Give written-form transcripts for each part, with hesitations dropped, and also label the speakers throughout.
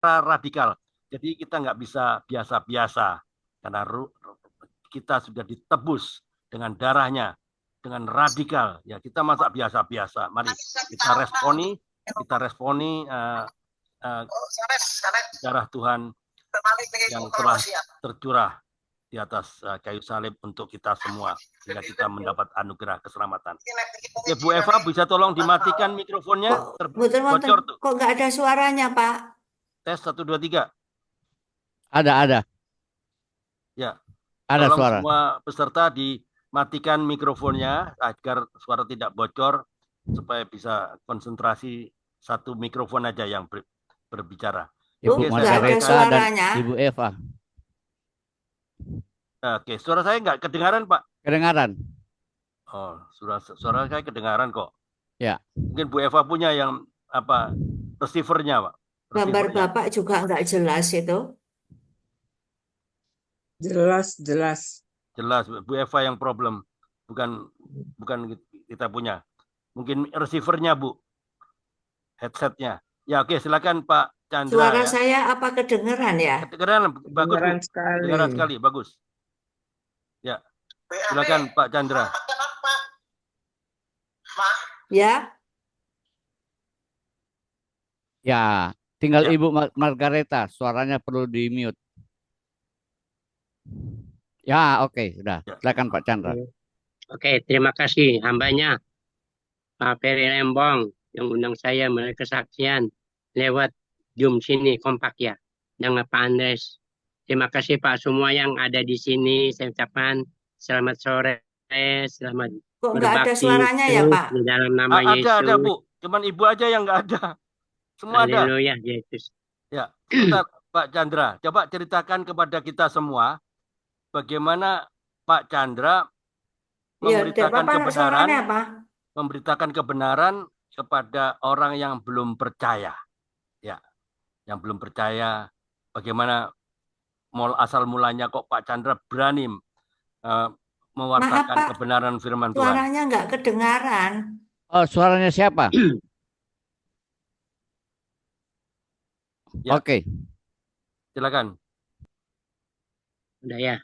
Speaker 1: radikal. Jadi kita nggak bisa biasa-biasa karena kita sudah ditebus dengan darahnya, dengan radikal. Ya kita masa biasa-biasa. Mari kita responi darah Tuhan yang telah tercurah di atas kayu salib untuk kita semua sehingga kita mendapat anugerah keselamatan. Oke, Bu Eva bisa tolong dimatikan mikrofonnya,
Speaker 2: Kok muter-muter,
Speaker 1: bocor tuh.
Speaker 2: kok nggak ada suaranya, Pak?
Speaker 1: Tes 1 2 3.
Speaker 3: Ada.
Speaker 1: Ya,
Speaker 3: Ada
Speaker 1: tolong
Speaker 3: suara.
Speaker 1: semua peserta dimatikan mikrofonnya agar suara tidak bocor supaya bisa konsentrasi satu mikrofon aja yang berbicara.
Speaker 3: Ibu
Speaker 1: Oke, saya
Speaker 2: Nggak ada
Speaker 3: Margareta
Speaker 1: teruskan.
Speaker 3: dan
Speaker 2: suaranya.
Speaker 3: Ibu Eva.
Speaker 1: Oke, suara saya nggak kedengaran, Pak?
Speaker 3: Kedengaran?
Speaker 1: Oh, suara saya kedengaran kok.
Speaker 3: Ya.
Speaker 1: Mungkin Bu Eva punya yang apa receivernya, Pak?
Speaker 2: Gambar
Speaker 1: Receivernya.
Speaker 2: Bapak juga nggak jelas itu.
Speaker 4: Jelas.
Speaker 1: Jelas, Bu Eva yang problem, bukan kita punya. Mungkin receivernya, Bu, headsetnya. Ya, oke, silakan Pak Chandra
Speaker 2: Suara
Speaker 1: ya.
Speaker 2: saya apa kedengeran ya?
Speaker 1: Kedengaran bagus, Bu.
Speaker 4: Kedengaran sekali.
Speaker 1: Kedengaran sekali, bagus. Ya, silakan Pak Chandra.
Speaker 2: Ya,
Speaker 3: Ya, tinggal
Speaker 1: Ya.
Speaker 3: Ibu Margareta, suaranya perlu di-mute. Ya, oke, sudah.
Speaker 1: Ya.
Speaker 3: Silakan Pak Chandra.
Speaker 5: Oke, terima kasih hambanya Pak Ferry Lembong yang undang saya melalui kesaksian lewat Zoom sini kompak ya dengan Pak Andres. Terima kasih Pak semua yang ada di sini. Saya ucapkan selamat sore, selamat
Speaker 2: kok nggak ada
Speaker 5: berbakti
Speaker 2: suaranya ya,
Speaker 5: terus
Speaker 2: Pak?
Speaker 5: di dalam nama Yesus.
Speaker 1: Ada Bu, cuman Ibu aja yang nggak ada. Semua ada.
Speaker 5: Haleluya Yesus.
Speaker 1: Ya, bentar, Pak Chandra, coba ceritakan kepada kita semua bagaimana Pak Chandra
Speaker 2: Ya,
Speaker 1: memberitakan
Speaker 2: Bapak
Speaker 1: kebenaran,
Speaker 2: suaranya apa?
Speaker 1: memberitakan kebenaran kepada orang yang belum percaya. Ya, yang belum percaya, bagaimana asal mulanya kok Pak Chandra berani mewartakan
Speaker 2: Maaf, Pak.
Speaker 1: kebenaran firman Tuhan.
Speaker 2: Suaranya nggak kedengaran.
Speaker 3: Oh, suaranya siapa?
Speaker 1: Ya.
Speaker 3: Oke.
Speaker 1: Silakan.
Speaker 5: Udah ya.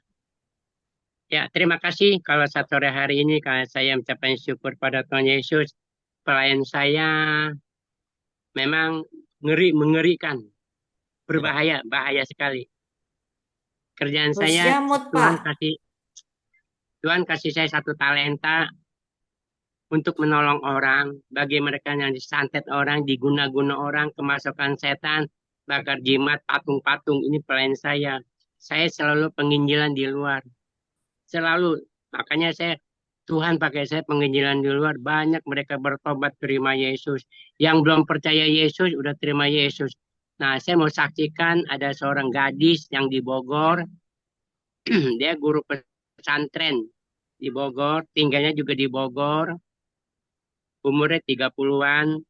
Speaker 5: Ya, terima kasih kalau sore hari ini kalau saya mengucapkan syukur pada Tuhan Yesus. Pelayan saya memang mengerikan. Berbahaya, bahaya sekali. Kerjaan saya
Speaker 2: Mood,
Speaker 5: Tuhan
Speaker 2: Pak.
Speaker 5: kasih saya satu talenta untuk menolong orang, bagi mereka yang disantet orang, diguna-guna orang, kemasukan setan, bakar jimat, patung-patung. Ini pelayan saya. Saya selalu penginjilan di luar. Selalu. Makanya Tuhan pakai saya penginjilan di luar. Banyak mereka bertobat terima Yesus. Yang belum percaya Yesus udah terima Yesus. Nah, saya mau saksikan ada seorang gadis yang di Bogor. Dia guru pesantren di Bogor. Tinggalnya juga di Bogor. Umurnya 30-an.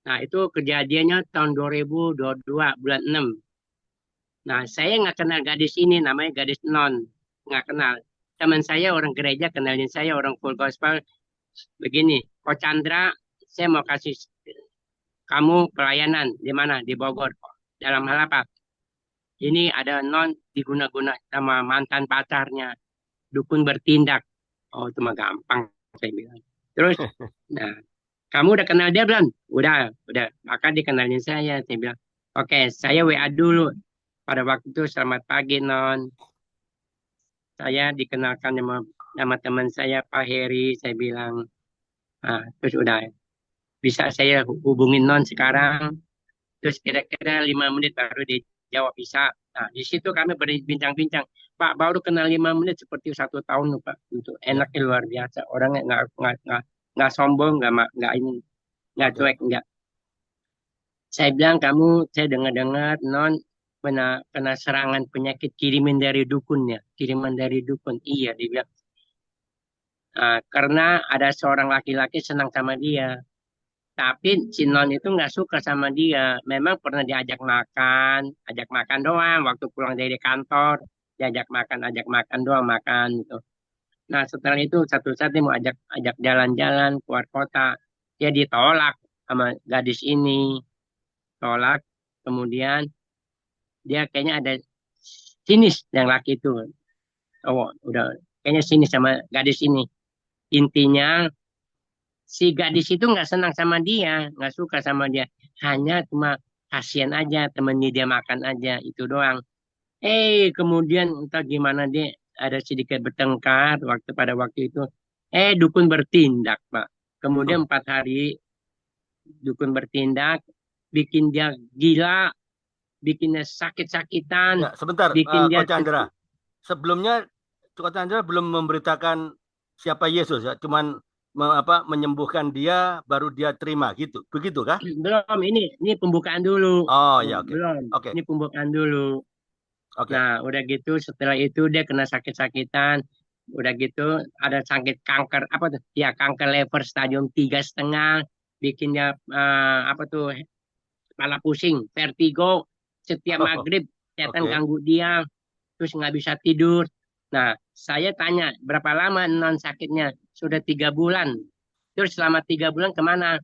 Speaker 5: Nah, itu kejadiannya tahun 2022, bulan 6. Nah, saya nggak kenal gadis ini, namanya gadis non. Nggak kenal. Teman saya orang gereja, kenalin saya orang full gospel. Begini, Ko Chandra, saya mau kasih kamu pelayanan. Di mana? Di Bogor. Dalam hal apa? Ini ada non diguna-guna sama mantan pacarnya. Dukun bertindak. Oh, itu mah gampang, saya bilang. Terus, nah, kamu udah kenal dia belum? Udah. Maka dikenalin saya bilang, oke, saya WA dulu. Pada waktu itu, selamat pagi, non. Saya dikenalkan nama teman saya, Pak Heri. Saya bilang, nah, terus udah. Bisa saya hubungin non sekarang. Terus kira-kira 5 menit baru dijawab bisa. Nah, di situ kami berbincang-bincang. Pak, baru kenal 5 menit seperti 1 tahun, Pak. Untuk enaknya luar biasa. Orangnya nggak sombong, nggak ini, nggak cuek, nggak. Saya bilang saya dengar-dengar non kena serangan penyakit kiriman dari dukun ya, kiriman dari dukun. Iya, dia bilang. Karena ada seorang laki-laki senang sama dia. Tapi si non itu nggak suka sama dia. Memang pernah ajak makan doang. Waktu pulang dari kantor, diajak makan doang makan gitu. Nah setelah itu satu saat dia mau ajak jalan-jalan keluar kota. Dia ditolak sama gadis ini. Tolak. kemudian dia kayaknya ada sinis yang laki itu. Oh, udah kayaknya sinis sama gadis ini. Intinya si gadis itu nggak senang sama dia, nggak suka sama dia. Hanya cuma kasihan aja, temani dia makan aja, itu doang. Kemudian entah gimana dia ada sedikit bertengkar pada waktu itu. Dukun bertindak, Pak. Kemudian 4 hari dukun bertindak, bikin dia gila, bikin dia sakit-sakitan,
Speaker 1: Ya, sebentar,
Speaker 5: bikin dia
Speaker 1: Coach Chandra. Sebelumnya Coach Chandra belum memberitakan siapa Yesus ya, cuman menyembuhkan dia baru dia terima gitu. Begitu kah?
Speaker 5: belum. Ini pembukaan dulu.
Speaker 1: Oh ya, oke.
Speaker 5: Belum.
Speaker 1: Oke.
Speaker 5: Ini pembukaan dulu.
Speaker 1: Oke.
Speaker 5: Nah, udah gitu setelah itu dia kena sakit-sakitan. Udah gitu ada sakit kanker apa tuh? Ya kanker lever stadium 3,5, bikin dia apa tuh kepala pusing, vertigo. Setiap maghrib setan
Speaker 1: Oke.
Speaker 5: ganggu dia, terus nggak bisa tidur. Nah, saya tanya berapa lama non sakitnya? Sudah 3 bulan. Terus selama 3 bulan kemana?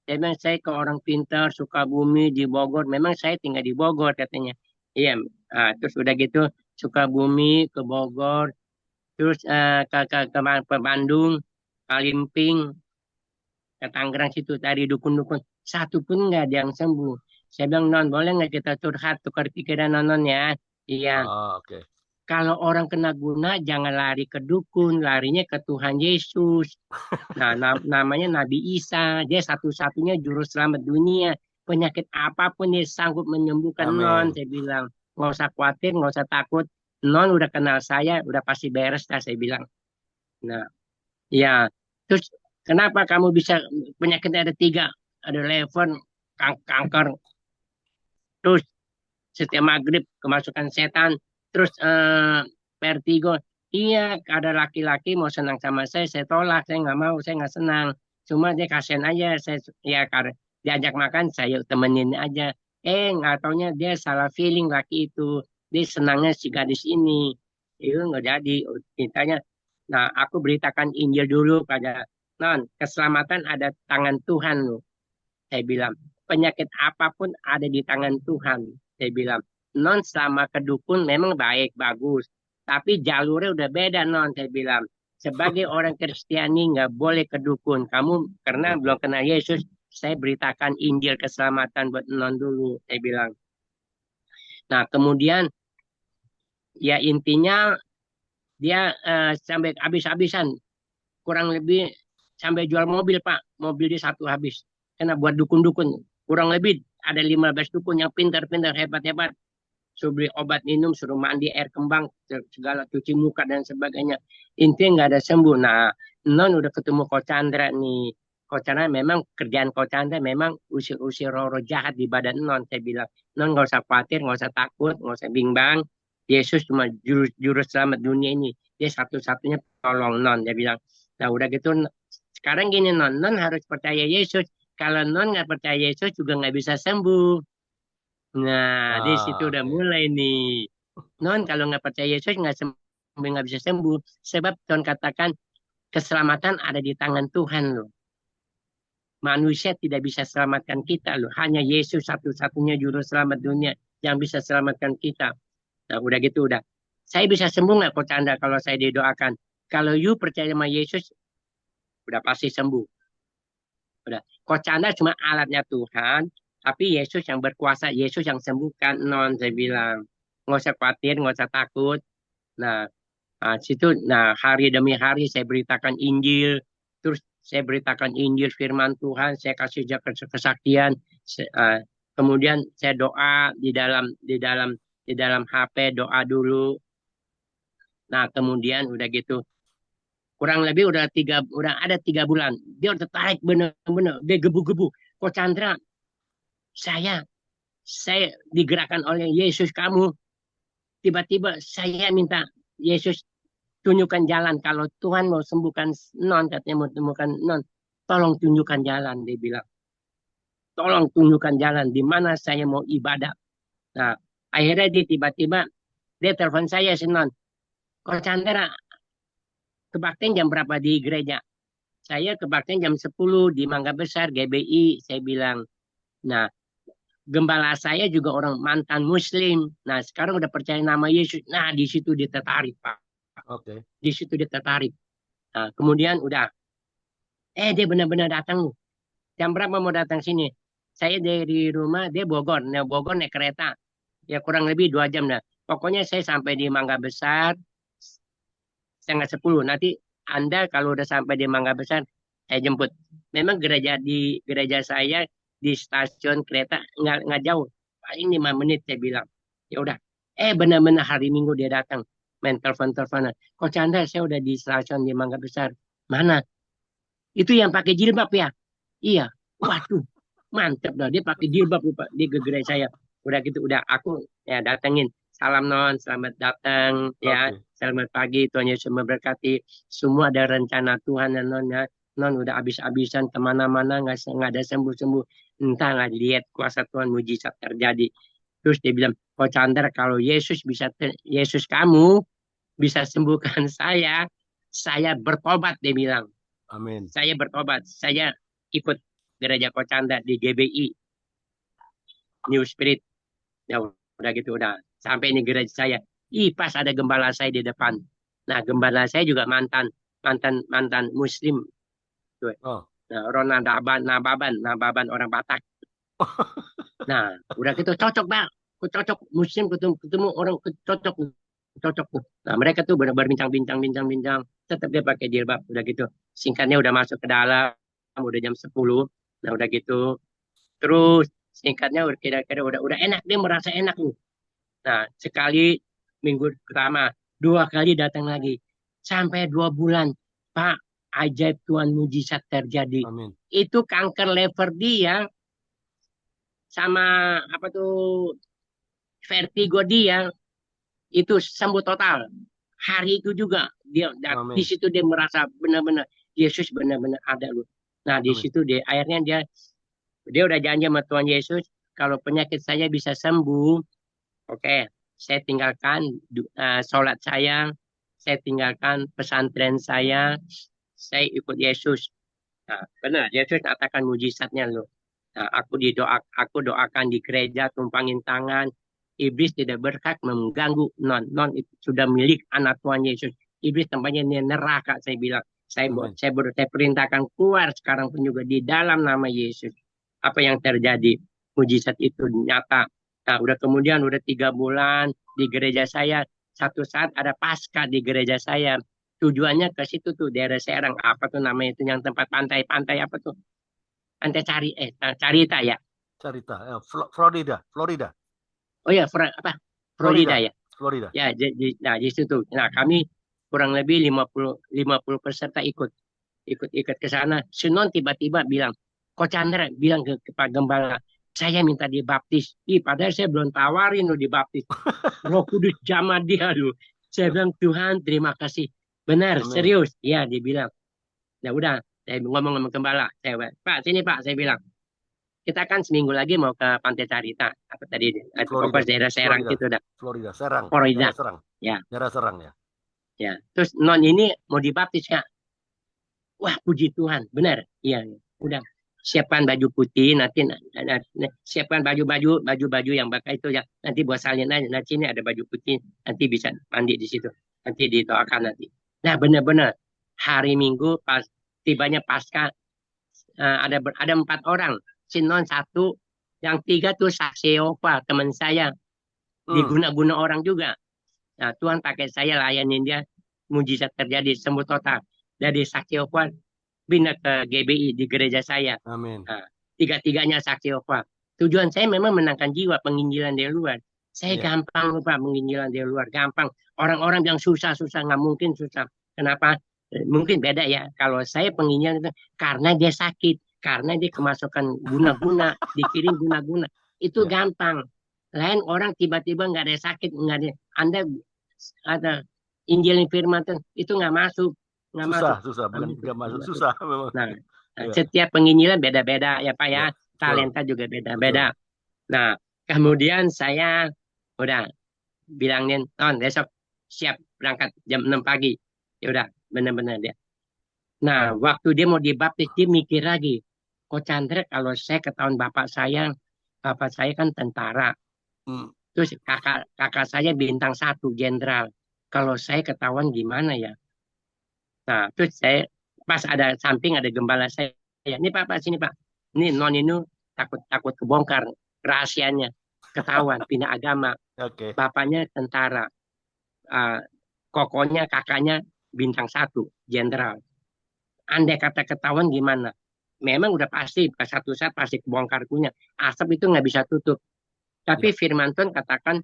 Speaker 5: Saya bilang saya ke orang pintar, Sukabumi, di Bogor. Memang saya tinggal di Bogor katanya. Iya, terus udah gitu Sukabumi ke Bogor, terus ke Bandung, Kalimping, ke Tangerang situ tadi dukun-dukun. Satu pun nggak ada yang sembuh. Saya bilang, Non, boleh nggak kita curhat, tukar pikiran non ya? Iya.
Speaker 1: Oh, oke.
Speaker 5: Kalau orang kena guna, jangan lari ke dukun, larinya ke Tuhan Yesus. Nah, namanya Nabi Isa. Dia satu-satunya juru selamat dunia. Penyakit apapun dia sanggup menyembuhkan non.
Speaker 1: Amin.
Speaker 5: Saya bilang, nggak usah khawatir, nggak usah takut. Non udah kenal saya, udah pasti beres dah, saya bilang. Nah, ya. Terus kenapa kamu bisa penyakitnya ada 3? Ada lever, kanker, terus setiap maghrib kemasukan setan, terus vertigo. Iya, ada laki-laki mau senang sama saya tolak, saya nggak mau, saya nggak senang. Cuma dia kasihan aja, saya ya karena diajak makan, saya temenin aja. Nggak taunya dia salah feeling laki itu, dia senangnya si gadis ini. Itu nggak jadi, ceritanya. Nah, aku beritakan Injil dulu pada non, keselamatan ada tangan Tuhan loh. Saya bilang, penyakit apapun ada di tangan Tuhan. Saya bilang, non selama ke dukun memang baik, bagus. Tapi jalurnya udah beda, non. Saya bilang, sebagai orang Kristiani nggak boleh ke dukun. Kamu karena belum kenal Yesus, saya beritakan Injil keselamatan buat non dulu. Saya bilang. Nah, kemudian ya intinya dia sampai habis-habisan. Kurang lebih sampai jual mobil, Pak. Mobil dia satu habis. Karena buat dukun-dukun. Kurang lebih ada 15 dukun yang pintar-pintar, hebat-hebat. Suruh beli obat minum, suruh mandi air kembang, segala cuci muka dan sebagainya. Intinya nggak ada sembuh. Nah, Non udah ketemu Ko Chandra nih. Ko Chandra memang kerjaan Ko Chandra memang usir-usir roh-roh jahat di badan Non. Saya bilang, Non nggak usah khawatir, nggak usah takut, nggak usah bimbang. Yesus cuma juru selamat dunia ini. Dia satu-satunya tolong Non. Dia bilang, nah udah gitu, sekarang gini Non harus percaya Yesus. Kalau Non nggak percaya Yesus juga nggak bisa sembuh. Nah, di situ udah
Speaker 1: Oke.
Speaker 5: mulai nih. Non kalau nggak percaya Yesus nggak sembuh, nggak bisa sembuh. Sebab Tuhan katakan keselamatan ada di tangan Tuhan loh. Manusia tidak bisa selamatkan kita loh. Hanya Yesus satu-satunya juru selamat dunia yang bisa selamatkan kita. Nah, udah gitu udah. Saya bisa sembuh nggak Coach Anda kalau saya didoakan? Kalau you percaya sama Yesus, udah pasti sembuh. Udah. Coach Anda cuma alatnya Tuhan, tapi Yesus yang berkuasa, Yesus yang sembuhkan. Non, saya bilang. Nggak usah khawatir, nggak usah takut. Nah, situ, nah hari demi hari saya beritakan Injil, terus saya beritakan Injil firman Tuhan, saya kasih kesaksian, kemudian saya doa di dalam HP doa dulu. Nah, kemudian udah gitu, kurang lebih udah ada 3 bulan, dia udah tertarik bener-bener, dia gebu-gebu. Kok Chandra, saya digerakkan oleh Yesus kamu. Tiba-tiba saya minta Yesus tunjukkan jalan. Kalau Tuhan mau sembuhkan Non, katanya mau sembuhkan Non, tolong tunjukkan jalan, dia bilang. Tolong tunjukkan jalan di mana saya mau ibadah. Nah, akhirnya dia tiba-tiba dia telepon saya si Non. Kok Chandra, kebaktian jam berapa di gereja? Saya kebaktian jam 10 di Mangga Besar GBI, saya bilang. Nah, gembala saya juga orang mantan Muslim. Nah, sekarang udah percaya nama Yesus. Nah, di situ dia tertarik, Pak.
Speaker 1: Oke.
Speaker 5: Di situ dia tertarik. Nah, kemudian udah, dia benar-benar datang. Jam berapa mau datang sini? Saya dari rumah, dia Bogor. Nah, Bogor naik kereta. Ya kurang lebih 2 jam dah. Pokoknya saya sampai di Mangga Besar, 9:30. Nanti Anda kalau udah sampai di Mangga Besar, saya jemput. Memang gereja saya di stasiun kereta nggak jauh, paling 5 menit saya bilang. Ya udah, benar-benar hari Minggu dia datang, main telepon-teleponan. Kok Chandra, saya udah di stasiun di Mangga Besar. Mana? Itu yang pakai jilbab ya? Iya. Waduh, mantep dah. Dia pakai jilbab Pak. Dia ke gereja saya. Udah gitu, udah aku ya datengin. Salam non, selamat datang ya.
Speaker 1: Oke.
Speaker 5: Selamat pagi, Tuhan Yesus memberkati. Semua ada rencana Tuhan dan non ya. Non udah habis-habisan kemana-mana, nggak ada sembuh-sembuh. Entah nggak lihat kuasa Tuhan mujizat terjadi. Terus dia bilang, Ko Chandra, kalau Yesus kamu bisa sembuhkan saya bertobat, dia bilang.
Speaker 1: Amin.
Speaker 5: Saya bertobat. Saya ikut gereja Kocanda di GBI New Spirit. Ya udah gitu, udah sampai ini gereja saya. Pas ada gembala saya di depan. Nah, gembala saya juga mantan Muslim. Tuh.
Speaker 1: Oh.
Speaker 5: Nah, orang Nababan orang Batak. Nah, udah gitu cocok bang. Cocok Muslim ketemu orang cocok. Nah, mereka tuh benar-benar bincang. Tetap dia pakai jilbab. Udah gitu. Singkatnya udah masuk ke dalam. Udah jam 10. Nah, udah gitu. Terus singkatnya kira-kira udah enak. Dia merasa enak nih. Nah, sekali minggu pertama. 2 kali datang lagi. Sampai 2 bulan. Pak, ajaib Tuhan mujizat terjadi.
Speaker 1: Amin.
Speaker 5: Itu kanker lever dia. Sama apa tuh vertigo dia. Itu sembuh total. Hari itu juga dia
Speaker 1: Amin.
Speaker 5: di situ dia merasa benar-benar Yesus benar-benar ada loh. Nah, di
Speaker 1: Amin.
Speaker 5: situ akhirnya dia udah janji sama Tuhan Yesus kalau penyakit saya bisa sembuh, oke, saya tinggalkan sholat saya tinggalkan pesantren saya ikut Yesus. Nah, benar, Yesus katakan mujizatnya loh. Nah, aku doakan di gereja, tumpangin tangan. Iblis tidak berhak mengganggu non itu sudah milik anak Tuhan Yesus. Iblis tempatnya neraka, saya bilang. Saya perintahkan keluar sekarang pun juga di dalam nama Yesus. Apa yang terjadi? Mujizat itu nyata. Nah, kemudian udah 3 bulan di gereja saya. Satu saat ada Paskah di gereja saya. Tujuannya ke situ tuh, daerah Serang. Apa tuh namanya itu yang tempat pantai apa tuh? Pantai Carita ya.
Speaker 1: Carita, Florida.
Speaker 5: Oh ya, Florida ya.
Speaker 1: Florida.
Speaker 5: Ya, nah di situ. Nah, kami kurang lebih 50 peserta ikut ke sana. Sunon tiba-tiba bilang, Ko Chandra bilang ke Pak Gembala, saya minta dibaptis. Padahal saya belum tawarin lo dibaptis. Roh Kudus jamah dia lo. Saya bilang, Tuhan terima kasih. Benar,
Speaker 1: Amin.
Speaker 5: serius. Ya, dia bilang. Nah udah, saya ngomong sama Gembala. Pak, sini Pak, saya bilang. Kita kan seminggu lagi mau ke Pantai Carita. Apa tadi?
Speaker 1: Florida.
Speaker 5: Daerah Serang gitu dah.
Speaker 1: Florida, Serang.
Speaker 5: Florida.
Speaker 1: Daerah Serang.
Speaker 5: Ya.
Speaker 1: Daerah Serang ya.
Speaker 5: Ya. Terus non ini mau dibaptis Kak. Wah, puji Tuhan. Benar. Iya. Udah. Siapkan baju putih. Nanti siapkan baju yang bakal itu ya. Nanti buat salin aja. Nah, sini ada baju putih. Nanti bisa mandi di situ. Nanti didoakan nanti. Nah, benar-benar. Hari Minggu pas tibanya Paskah ada 4 orang. Sinon 1, yang 3 tuh saksi Yehova, teman saya. Diguna-guna orang juga. Nah, Tuhan pakai saya layanin dia, mujizat terjadi, sembuh total. Dari saksi Yehova, pindah ke GBI di gereja saya.
Speaker 1: Amin.
Speaker 5: Nah, 3-tiganya saksi Yehova. Tujuan saya memang menangkan jiwa penginjilan dari luar. Saya gampang lupa penginjilan dari luar, gampang. Orang-orang yang susah-susah, nggak mungkin susah. Kenapa? Mungkin beda ya. Kalau saya penginjilan itu karena dia sakit. Karena dia kemasukan guna-guna, dikirim guna-guna. Itu gampang. Lain orang tiba-tiba nggak ada sakit, nggak ada. Anda ada Injil firman itu nggak masuk.
Speaker 1: Susah. Bukan nggak masuk. Susah memang.
Speaker 5: Nah, setiap penginjilan beda-beda ya Pak ya. Talenta juga beda-beda. Nah, kemudian saya udah bilangin, non besok siap berangkat jam 6 pagi. Ya udah, benar-benar dia. Nah, waktu dia mau dibaptis, dia mikir lagi. Ko Chandra, kalau saya ketahuan bapak saya Bapak saya kan tentara.
Speaker 1: Hmm.
Speaker 5: Terus kakak saya bintang 1 jenderal. Kalau saya ketahuan gimana ya? Nah, terus saya pas ada samping ada gembala saya. Ini Pak, sini Pak. Ini non ini takut kebongkar rahasianya. Ketahuan pindah agama.
Speaker 1: Oke.
Speaker 5: Bapaknya tentara. Ah, kokonya kakaknya bintang 1 jenderal. Andai kata ketahuan gimana? Memang udah pasti satu saat pasti kebongkar punya. Asap itu nggak bisa tutup. Tapi
Speaker 1: Ya.
Speaker 5: firman Tuhan katakan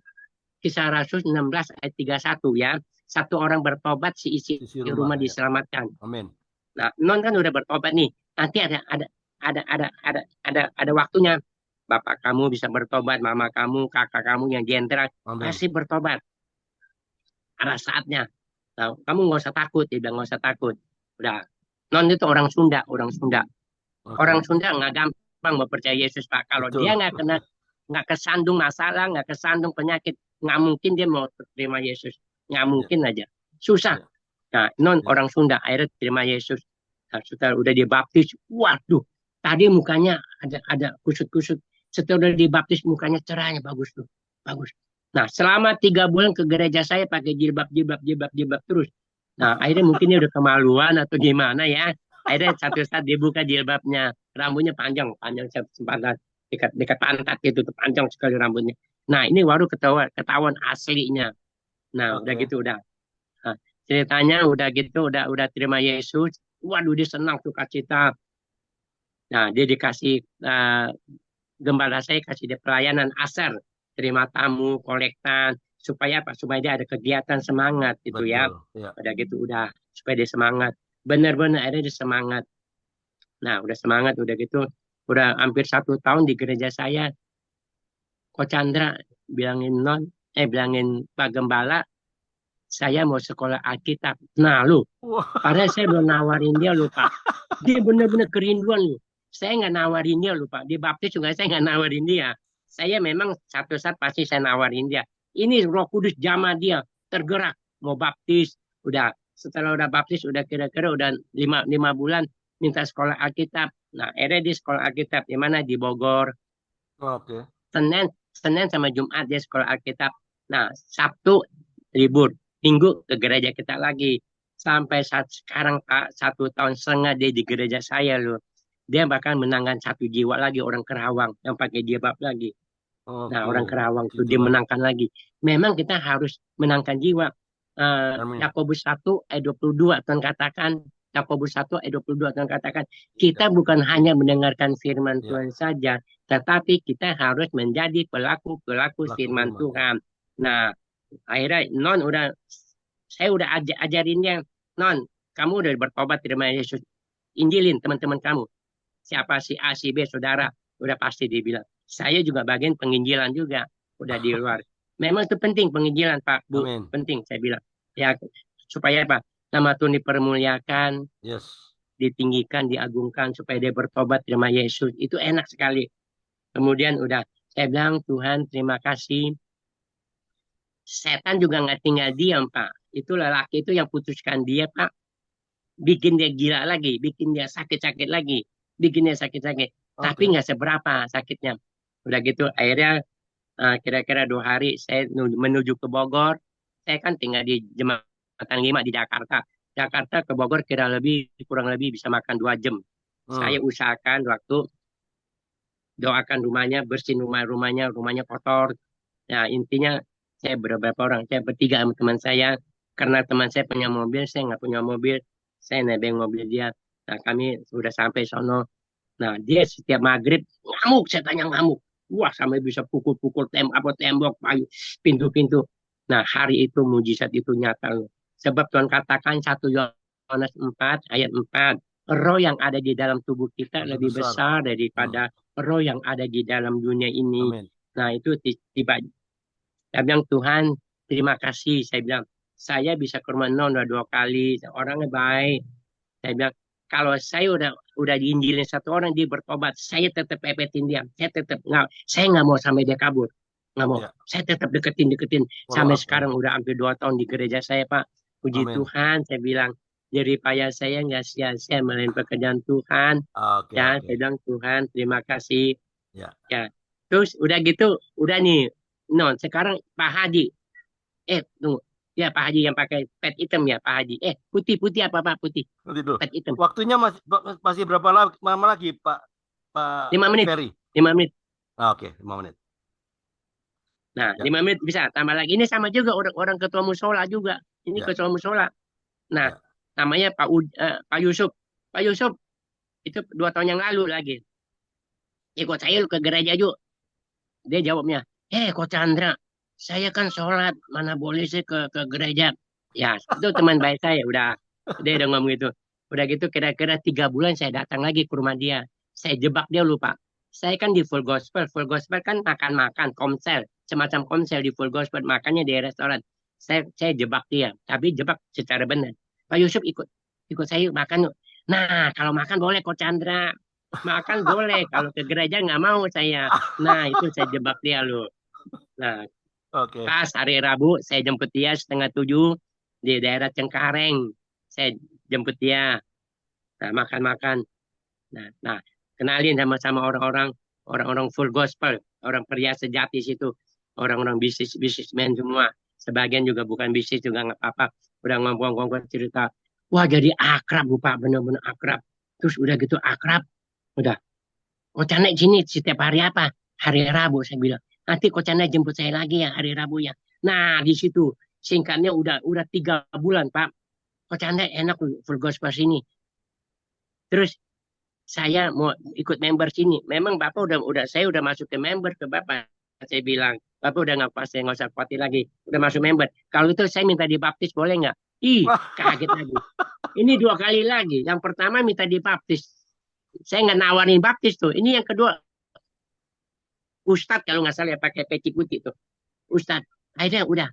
Speaker 5: Kisah Rasul 16 ayat 31 ya. Satu orang bertobat si isi
Speaker 1: Sisi
Speaker 5: rumah
Speaker 1: rumah ya.
Speaker 5: diselamatkan.
Speaker 1: Amin.
Speaker 5: Nah, non kan udah bertobat nih. Nanti ada waktunya. Bapak kamu bisa bertobat, mama kamu, kakak kamu yang jenderal
Speaker 1: Amin.
Speaker 5: pasti bertobat. Ada saatnya. Nah, kamu nggak usah takut, dia bilang nggak usah takut. Udah. Non itu orang Sunda, orang Sunda.
Speaker 1: Oke.
Speaker 5: Orang Sunda nggak gampang mau percaya Yesus Pak. Kalau
Speaker 1: Betul.
Speaker 5: dia nggak kesandung masalah, nggak kesandung penyakit, nggak mungkin dia mau terima Yesus. Nggak mungkin aja. Susah.
Speaker 1: Ya.
Speaker 5: Nah, non
Speaker 1: Ya.
Speaker 5: orang Sunda akhirnya terima Yesus. Nah, setelah udah dibaptis, waduh, tadi mukanya ada kusut-kusut. Setelah udah dibaptis mukanya cerahnya bagus tuh, bagus. Nah, selama 3 bulan ke gereja saya pakai jilbab terus. Nah, akhirnya mungkin dia udah kemaluan atau gimana ya. Akhirnya satu saat dia buka jilbabnya, rambutnya panjang sempatan dekat pantat gitu, tuh panjang sekali rambutnya. Nah, ini baru ketahuan aslinya. Nah, udah
Speaker 1: Oke.
Speaker 5: gitu udah. Nah, ceritanya udah gitu, udah terima Yesus. Waduh, dia senang tuh cita. Nah, dia dikasih gembala saya kasih dia pelayanan asar, terima tamu, kolektan, supaya apa? Supaya dia ada kegiatan semangat gitu ya.
Speaker 1: Betul. Ya.
Speaker 5: Udah gitu udah supaya dia semangat. Benar-benar akhirnya dia semangat. Nah, udah semangat, udah gitu, udah hampir 1 tahun di gereja saya. Ko Chandra bilangin Pak Gembala, saya mau sekolah Alkitab. Nah, lu,
Speaker 1: Wah.
Speaker 5: padahal saya belum nawarin dia, lu Pak. Dia benar-benar kerinduan, lu. Saya nggak nawarin dia, lu Pak. Dia baptis juga saya nggak nawarin dia. Saya memang satu saat pasti saya nawarin dia. Ini Roh Kudus jamah dia, tergerak, mau baptis. Udah, setelah udah baptis, udah kira-kira udah 5 bulan, minta sekolah Alkitab. Nah, akhirnya di sekolah Alkitab, di mana? Di Bogor.
Speaker 1: Oke.
Speaker 5: Senin sama Jumat dia sekolah Alkitab. Nah, Sabtu libur. Minggu ke gereja kita lagi. Sampai saat sekarang Pak, 1 tahun setengah dia di gereja saya loh. Dia bahkan menangkan 1 jiwa lagi orang Kerawang yang pakai jilbab lagi. Nah,
Speaker 1: Oke.
Speaker 5: orang Kerawang itu
Speaker 1: Gitu
Speaker 5: dia
Speaker 1: Pak.
Speaker 5: menangkan lagi. Memang kita harus menangkan jiwa.
Speaker 1: Amin.
Speaker 5: Yakobus 1 ayat 22 Tuhan katakan, Yakobus 1 ayat 22 Tuhan katakan,
Speaker 1: Tidak.
Speaker 5: kita bukan hanya mendengarkan firman
Speaker 1: Ya.
Speaker 5: Tuhan saja, tetapi kita harus menjadi pelaku-pelaku
Speaker 1: Pelaku
Speaker 5: firman
Speaker 1: firman.
Speaker 5: Tuhan. Nah, akhirnya saya udah ajarin dia, non, kamu udah bertobat terima Yesus, injilin teman-teman kamu. Siapa si A, si B, saudara, udah pasti dibilang. Saya juga bagian penginjilan juga, udah di luar. Memang itu penting penginjilan Pak, Bu,
Speaker 1: Amin.
Speaker 5: penting saya bilang. Ya, supaya apa? Nama Tuhan dipermuliakan,
Speaker 1: Yes.
Speaker 5: ditinggikan, diagungkan, supaya dia bertobat terima Yesus. Itu enak sekali. Kemudian udah, saya bilang Tuhan terima kasih. Setan juga nggak tinggal diam Pak. Itu lelaki itu yang putuskan dia Pak, bikin dia gila lagi, bikin dia sakit-sakit lagi, bikin dia sakit-sakit. Tapi
Speaker 1: Oke.
Speaker 5: nggak seberapa sakitnya. Udah gitu, akhirnya kira-kira 2 hari saya menuju ke Bogor. Saya kan tinggal di Jembatan 5 di Jakarta. Jakarta ke Bogor kurang lebih bisa makan 2 jam. Saya usahakan waktu doakan rumahnya, bersihin rumahnya kotor. Nah, intinya saya beberapa orang, saya bertiga sama teman saya. Karena teman saya punya mobil, saya nggak punya mobil. Saya nebeng mobil dia. Nah, kami sudah sampai sono. Nah, dia setiap maghrib ngamuk, saya tanya ngamuk. Wah, sampai bisa pukul-pukul tembok, payu, pintu-pintu. Nah, hari itu mujizat itu nyata loh. Sebab Tuhan katakan 1 Yohanes 4 ayat 4. Roh yang ada di dalam tubuh kita
Speaker 1: Lebih
Speaker 5: lebih
Speaker 1: besar.
Speaker 5: besar daripada roh yang ada di dalam dunia ini.
Speaker 1: Amin.
Speaker 5: Nah, itu tiba. Saya bilang, Tuhan, terima kasih. Saya bilang, saya bisa ke rumah non 2 kali. Orangnya baik. Saya bilang, kalau saya udah diinjilin 1 orang dia bertobat, saya tetap pepetin dia. Saya nggak mau sampai dia kabur. Nggak mau.
Speaker 1: Ya.
Speaker 5: Saya tetap deketin.
Speaker 1: Follow
Speaker 5: Sampai
Speaker 1: up.
Speaker 5: sekarang udah hampir 2 tahun di gereja saya, Pak. Puji
Speaker 1: Amin.
Speaker 5: Tuhan, saya bilang, jerih payah saya nggak sia-sia melain pekerjaan Tuhan.
Speaker 1: Oke.
Speaker 5: Ya,
Speaker 1: Oke.
Speaker 5: saya bilang, Tuhan, terima kasih.
Speaker 1: Ya.
Speaker 5: Ya, Terus udah gitu, udah nih. No, sekarang Pak Haji. Tunggu. Ya, Pak Haji yang pakai pet hitam ya, Pak Haji. Putih apa Pak? Putih.
Speaker 1: Nanti dulu.
Speaker 5: Pet hitam.
Speaker 1: Waktunya masih berapa lama lagi, Pak
Speaker 5: 5 menit.
Speaker 1: Ferry?
Speaker 5: 5 menit.
Speaker 1: Oke, 5 menit.
Speaker 5: Nah,
Speaker 1: Ya.
Speaker 5: 5 menit bisa tambah lagi. Ini sama juga orang ketua musola juga. Ini
Speaker 1: Ya.
Speaker 5: ketua musola. Nah,
Speaker 1: Ya.
Speaker 5: namanya Pak Yusuf. Pak Yusuf itu 2 tahun yang lalu lagi. Ikut saya ke gereja yuk. Dia jawabnya, Coach Chandra, saya kan sholat, mana boleh sih ke gereja. Ya, itu teman baik saya. Dia udah ngomong gitu. Udah gitu kira-kira 3 bulan saya datang lagi ke rumah dia. Saya jebak dia lupa. Saya kan di Full Gospel. Full Gospel kan makan-makan, komsel. Semacam komsel di Full Gospel. Makannya di restoran. Saya jebak dia. Tapi jebak secara benar. Pak Yusuf ikut saya yuk makan yuk. Nah, kalau makan boleh Coach Chandra. Makan boleh. Kalau ke gereja nggak mau saya. Nah, itu saya jebak dia loh. Nah,
Speaker 1: Oke.
Speaker 5: pas hari Rabu, saya jemput dia 6:30 di daerah Cengkareng. Saya jemput dia. Nah, makan-makan. Nah, kenalin sama orang-orang full gospel, orang pria sejati situ, orang-orang bisnismen semua. Sebagian juga bukan bisnis juga nggak apa-apa. Udah ngomong-ngomong cerita. Wah, jadi akrab, Bu Pak, bener-bener akrab. Terus udah gitu akrab, udah. Kocana sini setiap hari apa? Hari Rabu saya bilang. Nanti Kocana jemput saya lagi ya hari Rabu ya. Nah di situ singkatnya udah 3 bulan Pak. Kocana enak full gospel sini. Terus saya mau ikut member sini. Memang Bapak saya udah masuk ke member ke Bapak. Saya bilang Bapak udah nggak pas, saya nggak usah khawatir lagi. Udah masuk member. Kalau itu saya minta dibaptis boleh nggak? Ih kaget lagi. Ini 2 kali lagi. Yang pertama minta dibaptis. Saya nggak nawarin baptis tuh. Ini yang kedua Ustadz kalau nggak salah ya pakai peci putih tuh. Ustadz, akhirnya udah.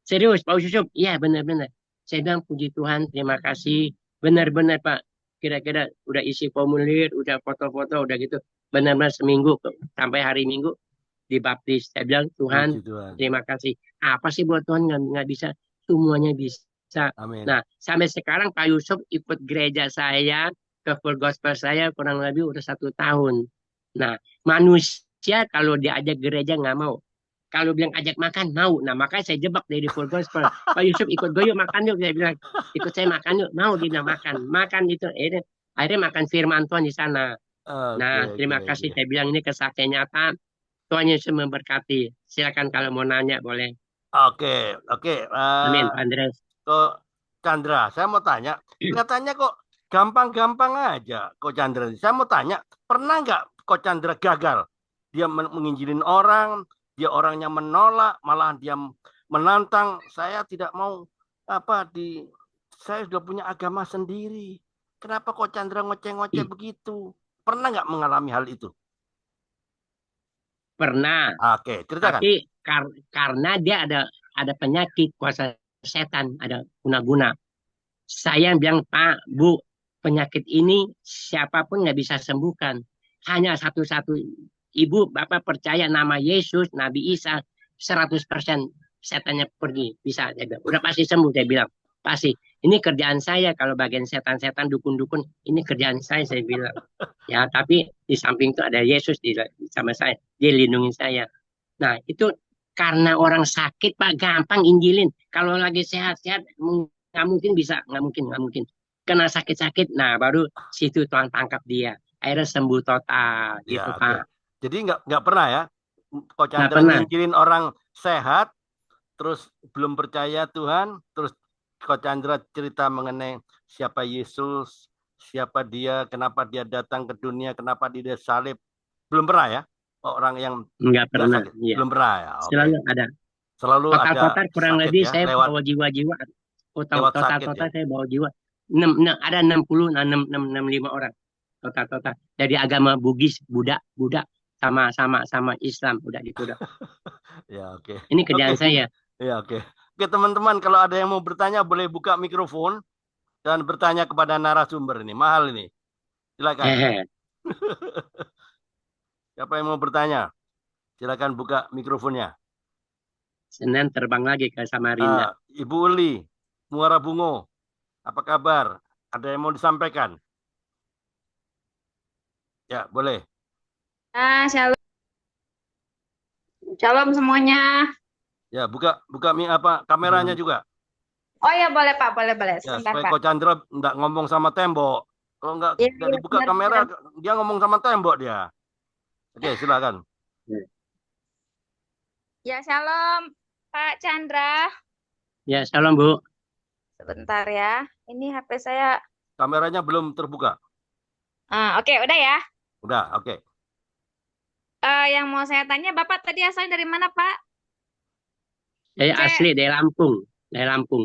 Speaker 5: Serius Pak Yusuf? Iya benar-benar. Saya bilang puji Tuhan, terima kasih. Benar-benar Pak. Kira-kira udah isi formulir, udah foto-foto, udah gitu. Benar-benar seminggu sampai hari Minggu dibaptis. Saya bilang Tuhan,
Speaker 1: Puji Tuhan.
Speaker 5: terima kasih. Apa sih buat Tuhan nggak bisa? Semuanya bisa.
Speaker 1: Amin.
Speaker 5: Nah sampai sekarang Pak Yusuf ikut gereja saya ke full gospel saya kurang lebih udah 1 tahun. Nah manusia kalau diajak gereja nggak mau. Kalau bilang ajak makan mau. Nah makanya saya jebak dari full gospel. Pak Yusuf ikut gue yuk makan yuk. Saya bilang ikut saya makan yuk. Mau dia bilang makan itu. Akhirnya makan firman Tuhan di sana. Nah terima kasih. Saya bilang ini kesaksian nyata. Tuhan Yesus memberkati. Silakan kalau mau nanya boleh.
Speaker 1: Oke.
Speaker 5: Amin, Pak Andres.
Speaker 1: Kok Chandra, saya mau tanya, katanya kok gampang-gampang aja kok Chandra. Saya mau tanya, pernah nggak kok Chandra gagal? Dia menginjilin orang, dia orangnya menolak, malahan dia menantang. Saya tidak mau saya sudah punya agama sendiri. Kenapa kok Chandra ngoceh-ngoceh begitu? Pernah nggak mengalami hal itu?
Speaker 5: Pernah.
Speaker 1: Oke, ceritakan.
Speaker 5: Tapi karena dia ada penyakit kuasa setan, ada guna-guna. Saya bilang Pak, Bu, penyakit ini siapapun nggak bisa sembuhkan. Hanya satu-satu ibu, Bapak percaya nama Yesus, Nabi Isa, 100% setannya pergi. Bisa, saya bilang. Udah pasti sembuh, saya bilang. Pasti. Ini kerjaan saya, kalau bagian setan-setan, dukun-dukun, ini kerjaan saya bilang. Ya, tapi di samping itu ada Yesus sama saya. Dia lindungi saya. Nah, itu karena orang sakit, Pak, gampang injilin. Kalau lagi sehat-sehat, nggak mungkin bisa, nggak mungkin. Kena sakit-sakit, nah baru situ Tuhan tangkap dia. Akhirnya sembuh total, gitu
Speaker 1: Ya,
Speaker 5: Pak.
Speaker 1: jadi nggak pernah ya, Kok
Speaker 5: Nggak
Speaker 1: Chandra
Speaker 5: pernah.
Speaker 1: nginjilin orang sehat, terus belum percaya Tuhan, terus Kok Chandra cerita mengenai siapa Yesus, siapa dia, kenapa dia datang ke dunia, kenapa dia salib, belum pernah ya, orang yang
Speaker 5: Nggak pernah,
Speaker 1: sakit,
Speaker 5: ya.
Speaker 1: belum pernah ya. Oke.
Speaker 5: Selalu ada.
Speaker 1: Selalu ada
Speaker 5: Total-total kurang
Speaker 1: sakit
Speaker 5: lebih
Speaker 1: ya,
Speaker 5: saya
Speaker 1: lewat
Speaker 5: bawa jiwa-jiwa.
Speaker 1: lewat sakit
Speaker 5: Total-total
Speaker 1: ya.
Speaker 5: saya bawa jiwa. Ada 65 orang. Total. Dari agama Bugis, Buddha, sama Islam. Udah gitu udah.
Speaker 1: Ya, oke.
Speaker 5: Ini kerjaan
Speaker 1: Oke.
Speaker 5: saya.
Speaker 1: Ya, oke. Oke, teman-teman, kalau ada yang mau bertanya boleh buka mikrofon dan bertanya kepada narasumber ini. Mahal ini. Silakan. Siapa yang mau bertanya? Silakan buka mikrofonnya.
Speaker 5: Senin terbang lagi ke Samarinda.
Speaker 1: Ibu Uli, Muara Bungo, apa kabar? Ada yang mau disampaikan? Ya, boleh.
Speaker 4: Shalom. Shalom semuanya.
Speaker 1: Ya, buka kameranya juga.
Speaker 4: Oh ya boleh Pak, boleh
Speaker 1: Ya,
Speaker 4: sebentar
Speaker 1: supaya
Speaker 4: Pak.
Speaker 1: Coach Chandra nggak ngomong sama tembok. Kalau nggak
Speaker 4: Iya,
Speaker 1: nggak
Speaker 4: iya,
Speaker 1: dibuka
Speaker 4: benar,
Speaker 1: kamera,
Speaker 4: benar.
Speaker 1: dia ngomong sama tembok dia. Oke, silakan.
Speaker 4: Ya shalom Pak Chandra.
Speaker 5: Ya, shalom Bu.
Speaker 4: Sebentar ya. Ini HP saya.
Speaker 1: Kameranya belum terbuka.
Speaker 4: Oke, udah ya.
Speaker 1: Udah, oke.
Speaker 4: Yang mau saya tanya, Bapak tadi asalnya dari mana Pak?
Speaker 5: Saya
Speaker 4: Saya,
Speaker 5: asli dari Lampung. Dari Lampung.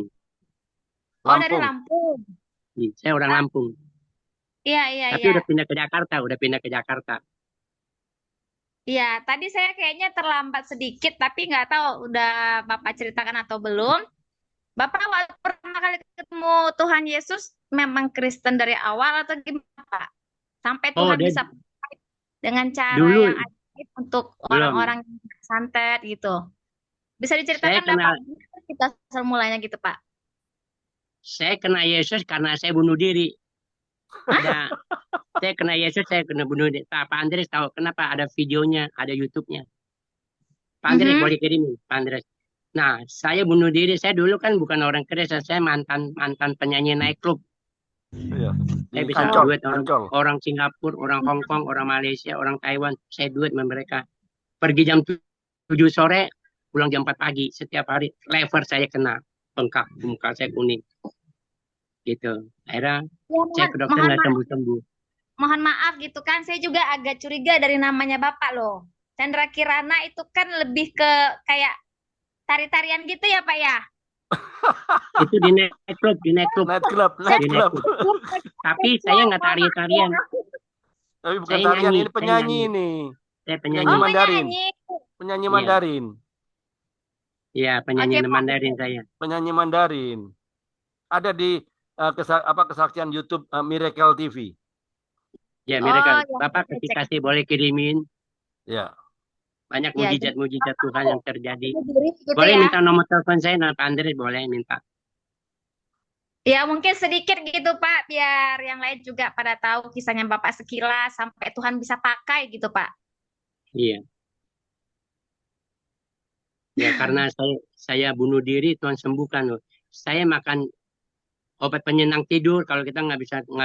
Speaker 4: oh dari
Speaker 1: Lampung.
Speaker 4: Lampung.
Speaker 5: Saya orang Lampung.
Speaker 4: Iya, iya,
Speaker 5: Tapi
Speaker 4: iya.
Speaker 5: udah pindah ke Jakarta.
Speaker 4: Iya, tadi saya kayaknya terlambat sedikit, tapi nggak tahu udah Bapak ceritakan atau belum. Bapak waktu pertama kali ketemu Tuhan Yesus memang Kristen dari awal atau gimana Pak? Sampai
Speaker 5: Oh,
Speaker 4: Tuhan
Speaker 5: dia
Speaker 4: bisa pakai dengan cara
Speaker 5: dulu
Speaker 4: yang ajaib untuk
Speaker 5: belum.
Speaker 4: orang-orang yang santet gitu. Bisa
Speaker 5: Saya
Speaker 4: diceritakan nggak
Speaker 5: kenal
Speaker 4: Pak? Gimana kita asal mulanya gitu Pak?
Speaker 5: saya kena Yesus karena saya bunuh diri. Ada saya kena Yesus, saya kena bunuh diri. Pak Andres tahu kenapa ada videonya, ada YouTube-nya. Pak Andres
Speaker 4: Mhm.
Speaker 5: boleh kirimin, Pak Andres. Nah, saya bunuh diri. Saya dulu kan bukan orang Kristen, saya mantan penyanyi naik klub.
Speaker 1: Iya.
Speaker 5: Saya
Speaker 1: Di
Speaker 5: bisa
Speaker 1: Ancol,
Speaker 5: duet
Speaker 1: Ancol.
Speaker 5: orang Singapura, orang Hong Kong, orang Malaysia, orang Taiwan. Saya duet sama mereka. Pergi jam 7 sore, pulang jam 4 pagi. Setiap hari lever saya kena, bengkak, muka saya kuning. Gitu. Akhirnya
Speaker 4: Ya,
Speaker 5: saya ke dokter nggak sembuh-sembuh.
Speaker 4: mohon maaf gitu kan, saya juga agak curiga dari namanya Bapak loh. Chandra Kirana itu kan lebih ke kayak tari-tarian gitu ya Pak ya?
Speaker 5: Itu di night club.
Speaker 1: Night club, night
Speaker 5: Di night
Speaker 1: club.
Speaker 5: club. Tapi saya nggak tari-tarian.
Speaker 1: Tapi bukan
Speaker 5: Saya
Speaker 1: tarian,
Speaker 5: nyanyi,
Speaker 1: ini penyanyi ini.
Speaker 5: Saya
Speaker 1: Penyanyi
Speaker 4: Oh,
Speaker 5: penyanyi.
Speaker 1: Mandarin.
Speaker 4: penyanyi.
Speaker 1: Penyanyi
Speaker 5: Iya.
Speaker 1: Mandarin.
Speaker 5: Iya, penyanyi
Speaker 4: Oke, Pak.
Speaker 5: Mandarin saya.
Speaker 1: Penyanyi Mandarin. Ada di kesaksian YouTube Miracle TV.
Speaker 5: Ya,
Speaker 4: Oh,
Speaker 5: mereka
Speaker 4: yang
Speaker 5: Bapak
Speaker 4: saya cek.
Speaker 5: kasih boleh kirimin.
Speaker 1: Ya.
Speaker 5: Banyak
Speaker 4: Ya,
Speaker 5: mujizat-mujizat Tuhan yang terjadi.
Speaker 4: bunuh diri gitu
Speaker 5: Boleh
Speaker 4: ya.
Speaker 5: minta nomor telepon saya, Pak Andres boleh minta.
Speaker 4: Ya, mungkin sedikit gitu Pak, biar yang lain juga pada tahu kisahnya Bapak sekilas sampai Tuhan bisa pakai gitu Pak.
Speaker 5: Iya. Ya, karena saya bunuh diri, Tuhan sembuhkan loh. Saya makan obat penyenang tidur. Kalau kita nggak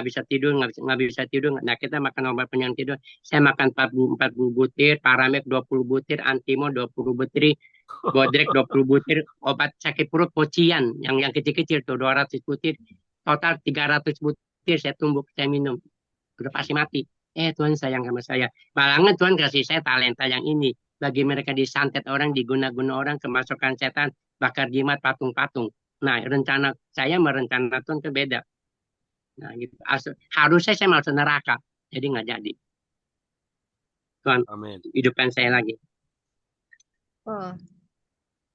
Speaker 5: bisa tidur, nggak bisa tidur. Nah, kita makan obat penyenang tidur. Saya makan 40 butir, Paramek 20 butir, Antimo 20 butir, Bodrek 20 butir, obat sakit perut Pocian yang kecil-kecil tuh 200 butir. Total 300 butir saya tumbuk, saya minum. Udah pasti mati. Tuhan sayang sama saya. Malah Tuhan kasih saya talenta yang ini. Bagi mereka disantet orang, diguna-guna orang, kemasukan setan, bakar jimat, patung-patung. Nah, rencana saya merencana Tuhan itu beda. Nah, gitu. Harusnya saya masuk neraka. Jadi nggak jadi. Tuhan,
Speaker 1: Amin.
Speaker 5: hidupkan saya lagi.
Speaker 4: Oh.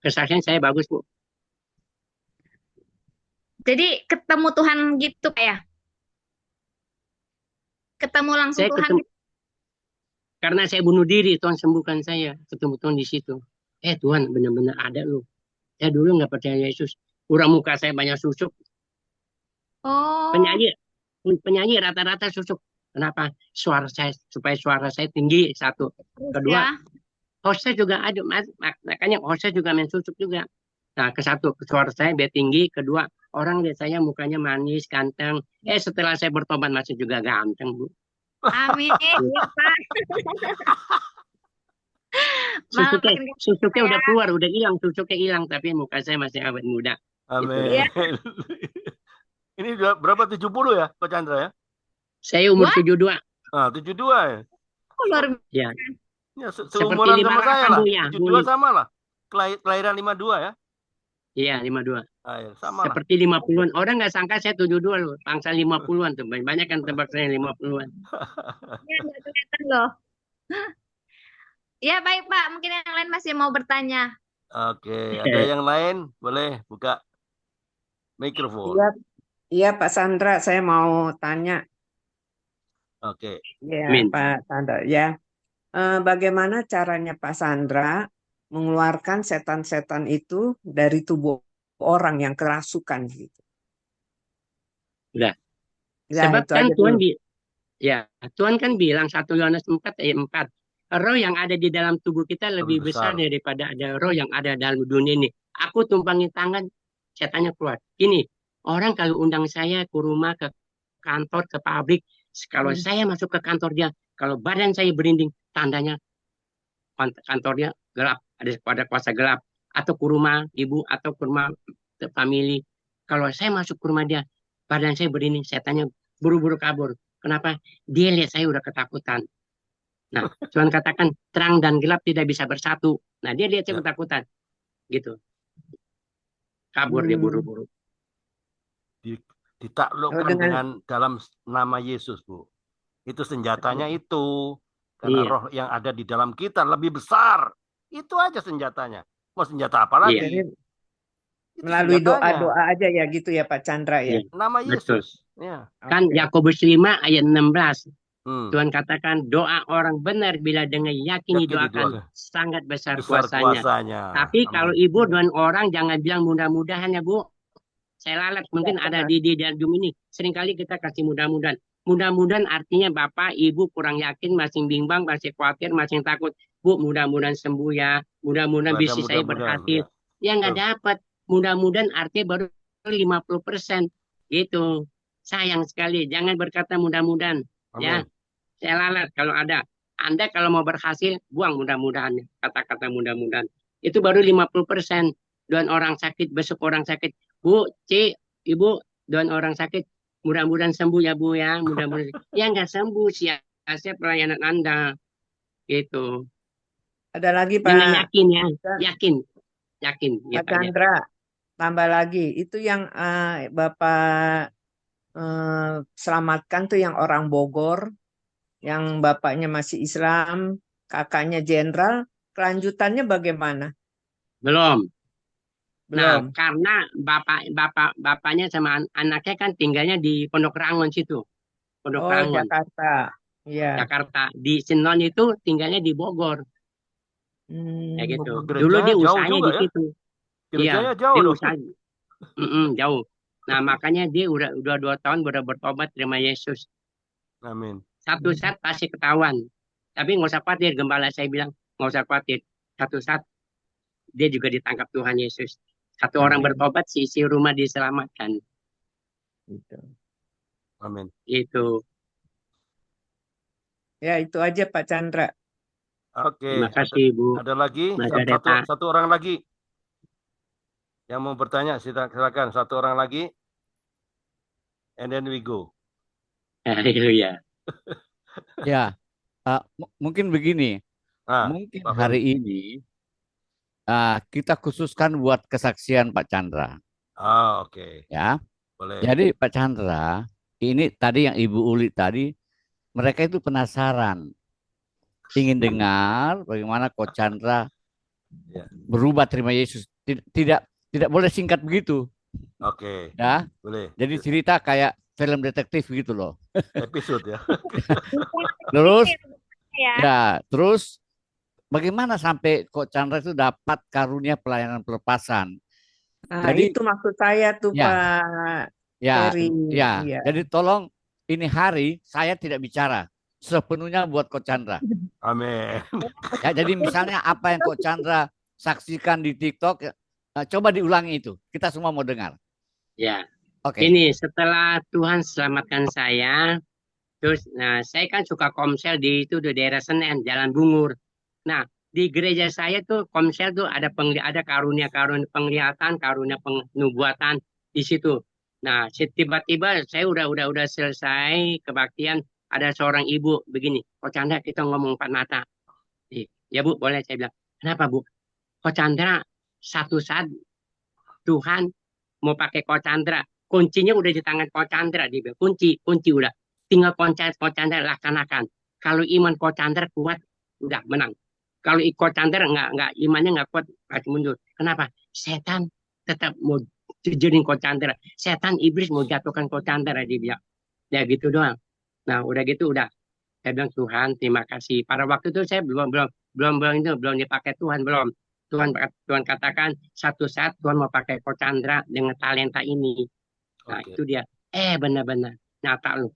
Speaker 5: Kesaksian saya bagus, Bu.
Speaker 4: Jadi ketemu Tuhan gitu Pak ya? Ketemu langsung
Speaker 5: Saya
Speaker 4: Tuhan
Speaker 5: ketemu,
Speaker 4: gitu.
Speaker 5: karena saya bunuh diri, Tuhan sembuhkan saya. Ketemu Tuhan di situ. Tuhan benar-benar ada loh. Saya dulu nggak percaya Yesus. Kurang muka saya banyak susuk.
Speaker 4: Oh.
Speaker 5: Penyanyi rata-rata susuk. Kenapa? Supaya suara saya tinggi, satu. Kedua,
Speaker 4: Ya.
Speaker 5: hostnya juga ada, makanya hostnya juga main susuk juga. Nah, suara saya biar tinggi. Kedua, orang lihat saya mukanya manis, ganteng. Setelah saya bertobat masih juga ganteng, Bu.
Speaker 4: Amin. Ya, Pak.
Speaker 5: Susuknya udah keluar, udah hilang, susuknya hilang, tapi muka saya masih awet muda.
Speaker 1: Amin.
Speaker 4: Gitu.
Speaker 1: Ini berapa 70 ya, Pak Chandra ya?
Speaker 5: Saya umur 72.
Speaker 1: 72 ya.
Speaker 4: Luar
Speaker 5: Ya.
Speaker 1: Ya, seumuran sama saya lah.
Speaker 5: Bu, ya.
Speaker 1: 72 sama lah. Kelahiran 52 ya?
Speaker 5: Iya, 52.
Speaker 1: Sama
Speaker 5: seperti 50-an. Orang nggak sangka saya 72 loh. Pangsa 50-an tuh. Banyak kan tebak saya 50-an.
Speaker 4: Ya, nggak kelihatan loh. Ya, baik Pak. Mungkin yang lain masih mau bertanya.
Speaker 1: Oke, ada yang lain? Boleh buka mikrofon.
Speaker 2: Iya Pak Sandra, saya mau tanya.
Speaker 1: Oke.
Speaker 2: Ya, Pak Sandra. Ya, bagaimana caranya Pak Sandra mengeluarkan setan-setan itu dari tubuh orang yang kerasukan gitu?
Speaker 5: Udah.
Speaker 2: Ya,
Speaker 5: Sebab
Speaker 2: itu
Speaker 5: kan
Speaker 2: aja
Speaker 5: Tuhan
Speaker 2: dulu.
Speaker 5: Tuhan kan bilang 1 Yohanes 4 ayat 4. roh yang ada di dalam tubuh kita lebih
Speaker 1: Lebih
Speaker 5: besar
Speaker 1: besar.
Speaker 5: daripada ada roh yang ada dalam dunia ini. Aku tumpangin tangan, setannya keluar. Ini orang kalau undang saya ke rumah, ke kantor, ke pabrik, kalau
Speaker 2: Hmm.
Speaker 5: saya masuk ke kantor dia, kalau badan saya berinding, tandanya kantornya gelap, ada kuasa gelap. Atau ke rumah ibu, atau ke rumah family. Kalau saya masuk ke rumah dia, badan saya berinding, setannya buru-buru kabur. Kenapa? Dia lihat saya udah ketakutan. Nah, Tuhan katakan terang dan gelap tidak bisa bersatu. Nah, dia lihat saya
Speaker 1: Ya.
Speaker 5: ketakutan. Gitu. Kabur dia
Speaker 2: Hmm.
Speaker 5: buru-buru.
Speaker 1: Ditaklukkan
Speaker 2: dengan
Speaker 1: dengan dalam nama Yesus, Bu. Itu senjatanya itu. Karena
Speaker 5: Iya,
Speaker 1: roh yang ada di dalam kita lebih besar. Itu aja senjatanya. Mau senjata apa
Speaker 5: iya,
Speaker 2: jadi
Speaker 1: lagi? Itu
Speaker 2: melalui
Speaker 1: senjatanya.
Speaker 2: doa-doa aja ya gitu ya Pak Chandra ya.
Speaker 5: iya.
Speaker 1: Nama
Speaker 5: Betul.
Speaker 1: Yesus. Ya.
Speaker 5: Kan
Speaker 2: Oke.
Speaker 5: Yakobus 5 ayat 16.
Speaker 1: Hmm.
Speaker 5: Tuhan katakan doa orang benar bila dengan yakin
Speaker 1: Yakin
Speaker 5: didoakan
Speaker 1: didoakan.
Speaker 5: sangat besar
Speaker 1: Besar
Speaker 5: kuasanya.
Speaker 1: kuasanya.
Speaker 5: Tapi kalau
Speaker 1: Amin.
Speaker 5: ibu dan orang jangan bilang mudah-mudahan ya Bu. Saya lalat mungkin ada
Speaker 2: Jangan.
Speaker 5: di dalam Zoom ini. Seringkali kita kasih mudah-mudahan. Mudah-mudahan artinya Bapak, Ibu kurang yakin, masih bimbang, masih khawatir, masih takut. Bu, mudah-mudahan sembuh ya. Mudah-mudahan
Speaker 1: Ibadah
Speaker 5: bisnis saya
Speaker 1: mudah-mudahan.
Speaker 5: berhasil.
Speaker 1: Ya.
Speaker 5: Ya nggak
Speaker 1: Betul.
Speaker 5: dapat. Mudah-mudahan artinya baru 50%. Gitu. Sayang sekali. Jangan berkata mudah-mudahan. Ya,
Speaker 1: Amin.
Speaker 5: saya lalat kalau ada. Anda kalau mau berhasil, buang mudah-mudahan. Kata-kata mudah-mudahan. Itu baru 50%. Dan orang sakit, besok orang sakit. Bu, Ci, Ibu, dan orang sakit. Mudah-mudahan sembuh ya Bu ya. Mudah-mudahan. Ya nggak sembuh. Sia-sia pelayanan Anda. Gitu.
Speaker 2: Ada lagi
Speaker 5: Dengan
Speaker 2: Pak
Speaker 5: yakin ya.
Speaker 2: Chan-
Speaker 5: Yakin. Yakin.
Speaker 2: Pak
Speaker 5: Gitu aja.
Speaker 2: Chandra, tambah lagi itu yang Bapak selamatkan tuh yang orang Bogor, yang bapaknya masih Islam, kakaknya jenderal, kelanjutannya bagaimana?
Speaker 5: Belum. Nah,
Speaker 2: Belum.
Speaker 5: karena bapaknya sama anaknya kan tinggalnya di Pondok Rangon situ. Pondok
Speaker 2: Oh,
Speaker 5: Rangon,
Speaker 2: Jakarta. Iya.
Speaker 5: Jakarta. Di Sinon itu tinggalnya di Bogor. Kayak gitu.
Speaker 1: Oh,
Speaker 5: Dulu
Speaker 1: gerejanya
Speaker 5: dia
Speaker 1: jauh
Speaker 5: usahanya
Speaker 1: juga
Speaker 5: di
Speaker 1: ya.
Speaker 5: situ. Iya,
Speaker 1: Gerejanya jauh
Speaker 5: dia
Speaker 1: dong.
Speaker 5: usaha. Jauh. Nah, makanya dia udah 2 tahun udah bertobat terima Yesus.
Speaker 1: Amin.
Speaker 5: Satu saat pasti ketahuan. Tapi nggak usah khawatir, gembala saya bilang nggak usah khawatir. Satu saat dia juga ditangkap Tuhan Yesus. Satu orang
Speaker 2: Amin.
Speaker 5: bertobat, si rumah diselamatkan.
Speaker 2: Gitu.
Speaker 1: Amin.
Speaker 5: Itu.
Speaker 2: Ya, itu aja Pak Chandra.
Speaker 1: Oke.
Speaker 5: Terima kasih Bu
Speaker 1: Ada lagi
Speaker 5: Margareta.
Speaker 1: satu orang lagi yang mau bertanya. Silakan satu orang lagi. And then we go.
Speaker 5: Haleluya.
Speaker 3: Ya, mungkin begini.
Speaker 1: Nah,
Speaker 3: Mungkin
Speaker 1: Pak
Speaker 3: hari
Speaker 1: Femi.
Speaker 3: ini kita khususkan buat kesaksian Pak Chandra.
Speaker 1: Oke.
Speaker 3: Ya,
Speaker 1: Boleh.
Speaker 3: jadi Pak Chandra, ini tadi yang Ibu Uli tadi, mereka itu penasaran, ingin dengar bagaimana Coach Chandra
Speaker 1: Ya.
Speaker 3: berubah terima Yesus. Tidak boleh singkat begitu,
Speaker 1: Oke.
Speaker 3: ya.
Speaker 1: Boleh.
Speaker 3: Jadi cerita kayak film detektif gitu loh.
Speaker 1: Episode ya.
Speaker 3: Terus,
Speaker 4: Ya.
Speaker 3: terus bagaimana sampai Coach Chandra itu dapat karunia pelayanan pelepasan?
Speaker 2: Nah,
Speaker 3: Jadi,
Speaker 2: itu maksud saya tuh
Speaker 3: ya,
Speaker 2: Pak
Speaker 3: ya,
Speaker 2: Ferry.
Speaker 3: ya.
Speaker 2: Iya.
Speaker 3: Jadi tolong ini hari saya tidak bicara sepenuhnya buat Coach Chandra.
Speaker 1: Amin.
Speaker 3: Ya, jadi misalnya apa yang Coach Chandra saksikan di TikTok, coba diulangi itu. Kita semua mau dengar.
Speaker 5: Ya.
Speaker 3: Oke.
Speaker 5: Ini setelah Tuhan selamatkan saya, terus saya kan suka komsel di daerah Senen, Jalan Bungur. Nah, di gereja saya tuh komsel tuh ada karunia-karunia penglihatan, karunia penubuatan di situ. Nah, tiba-tiba saya udah selesai kebaktian, ada seorang ibu begini, Kok Chandra kita ngomong empat mata. Ya Bu, boleh saya bilang. Kenapa Bu? Kok Chandra satu saat Tuhan mau pakai Kok Chandra, kuncinya udah di tangan Kok Chandra, dia bilang, kunci udah. Tinggal Kok Chandra laksanakan. Kalau iman Kok Chandra kuat, udah menang. Kalau Kok Chandra nggak imannya nggak kuat, pasti mundur. Kenapa? Setan tetap mau jejerin Kok Chandra. Setan iblis mau jatuhkan Kok Chandra, dia bilang. Ya gitu doang. Nah udah gitu udah. Saya bilang Tuhan terima kasih. Pada waktu itu saya belum dipakai Tuhan belum. Tuhan katakan satu saat Tuhan mau pakai Ko Chandra dengan talenta ini. Nah
Speaker 1: Oke.
Speaker 5: itu dia. Benar-benar nyata lu.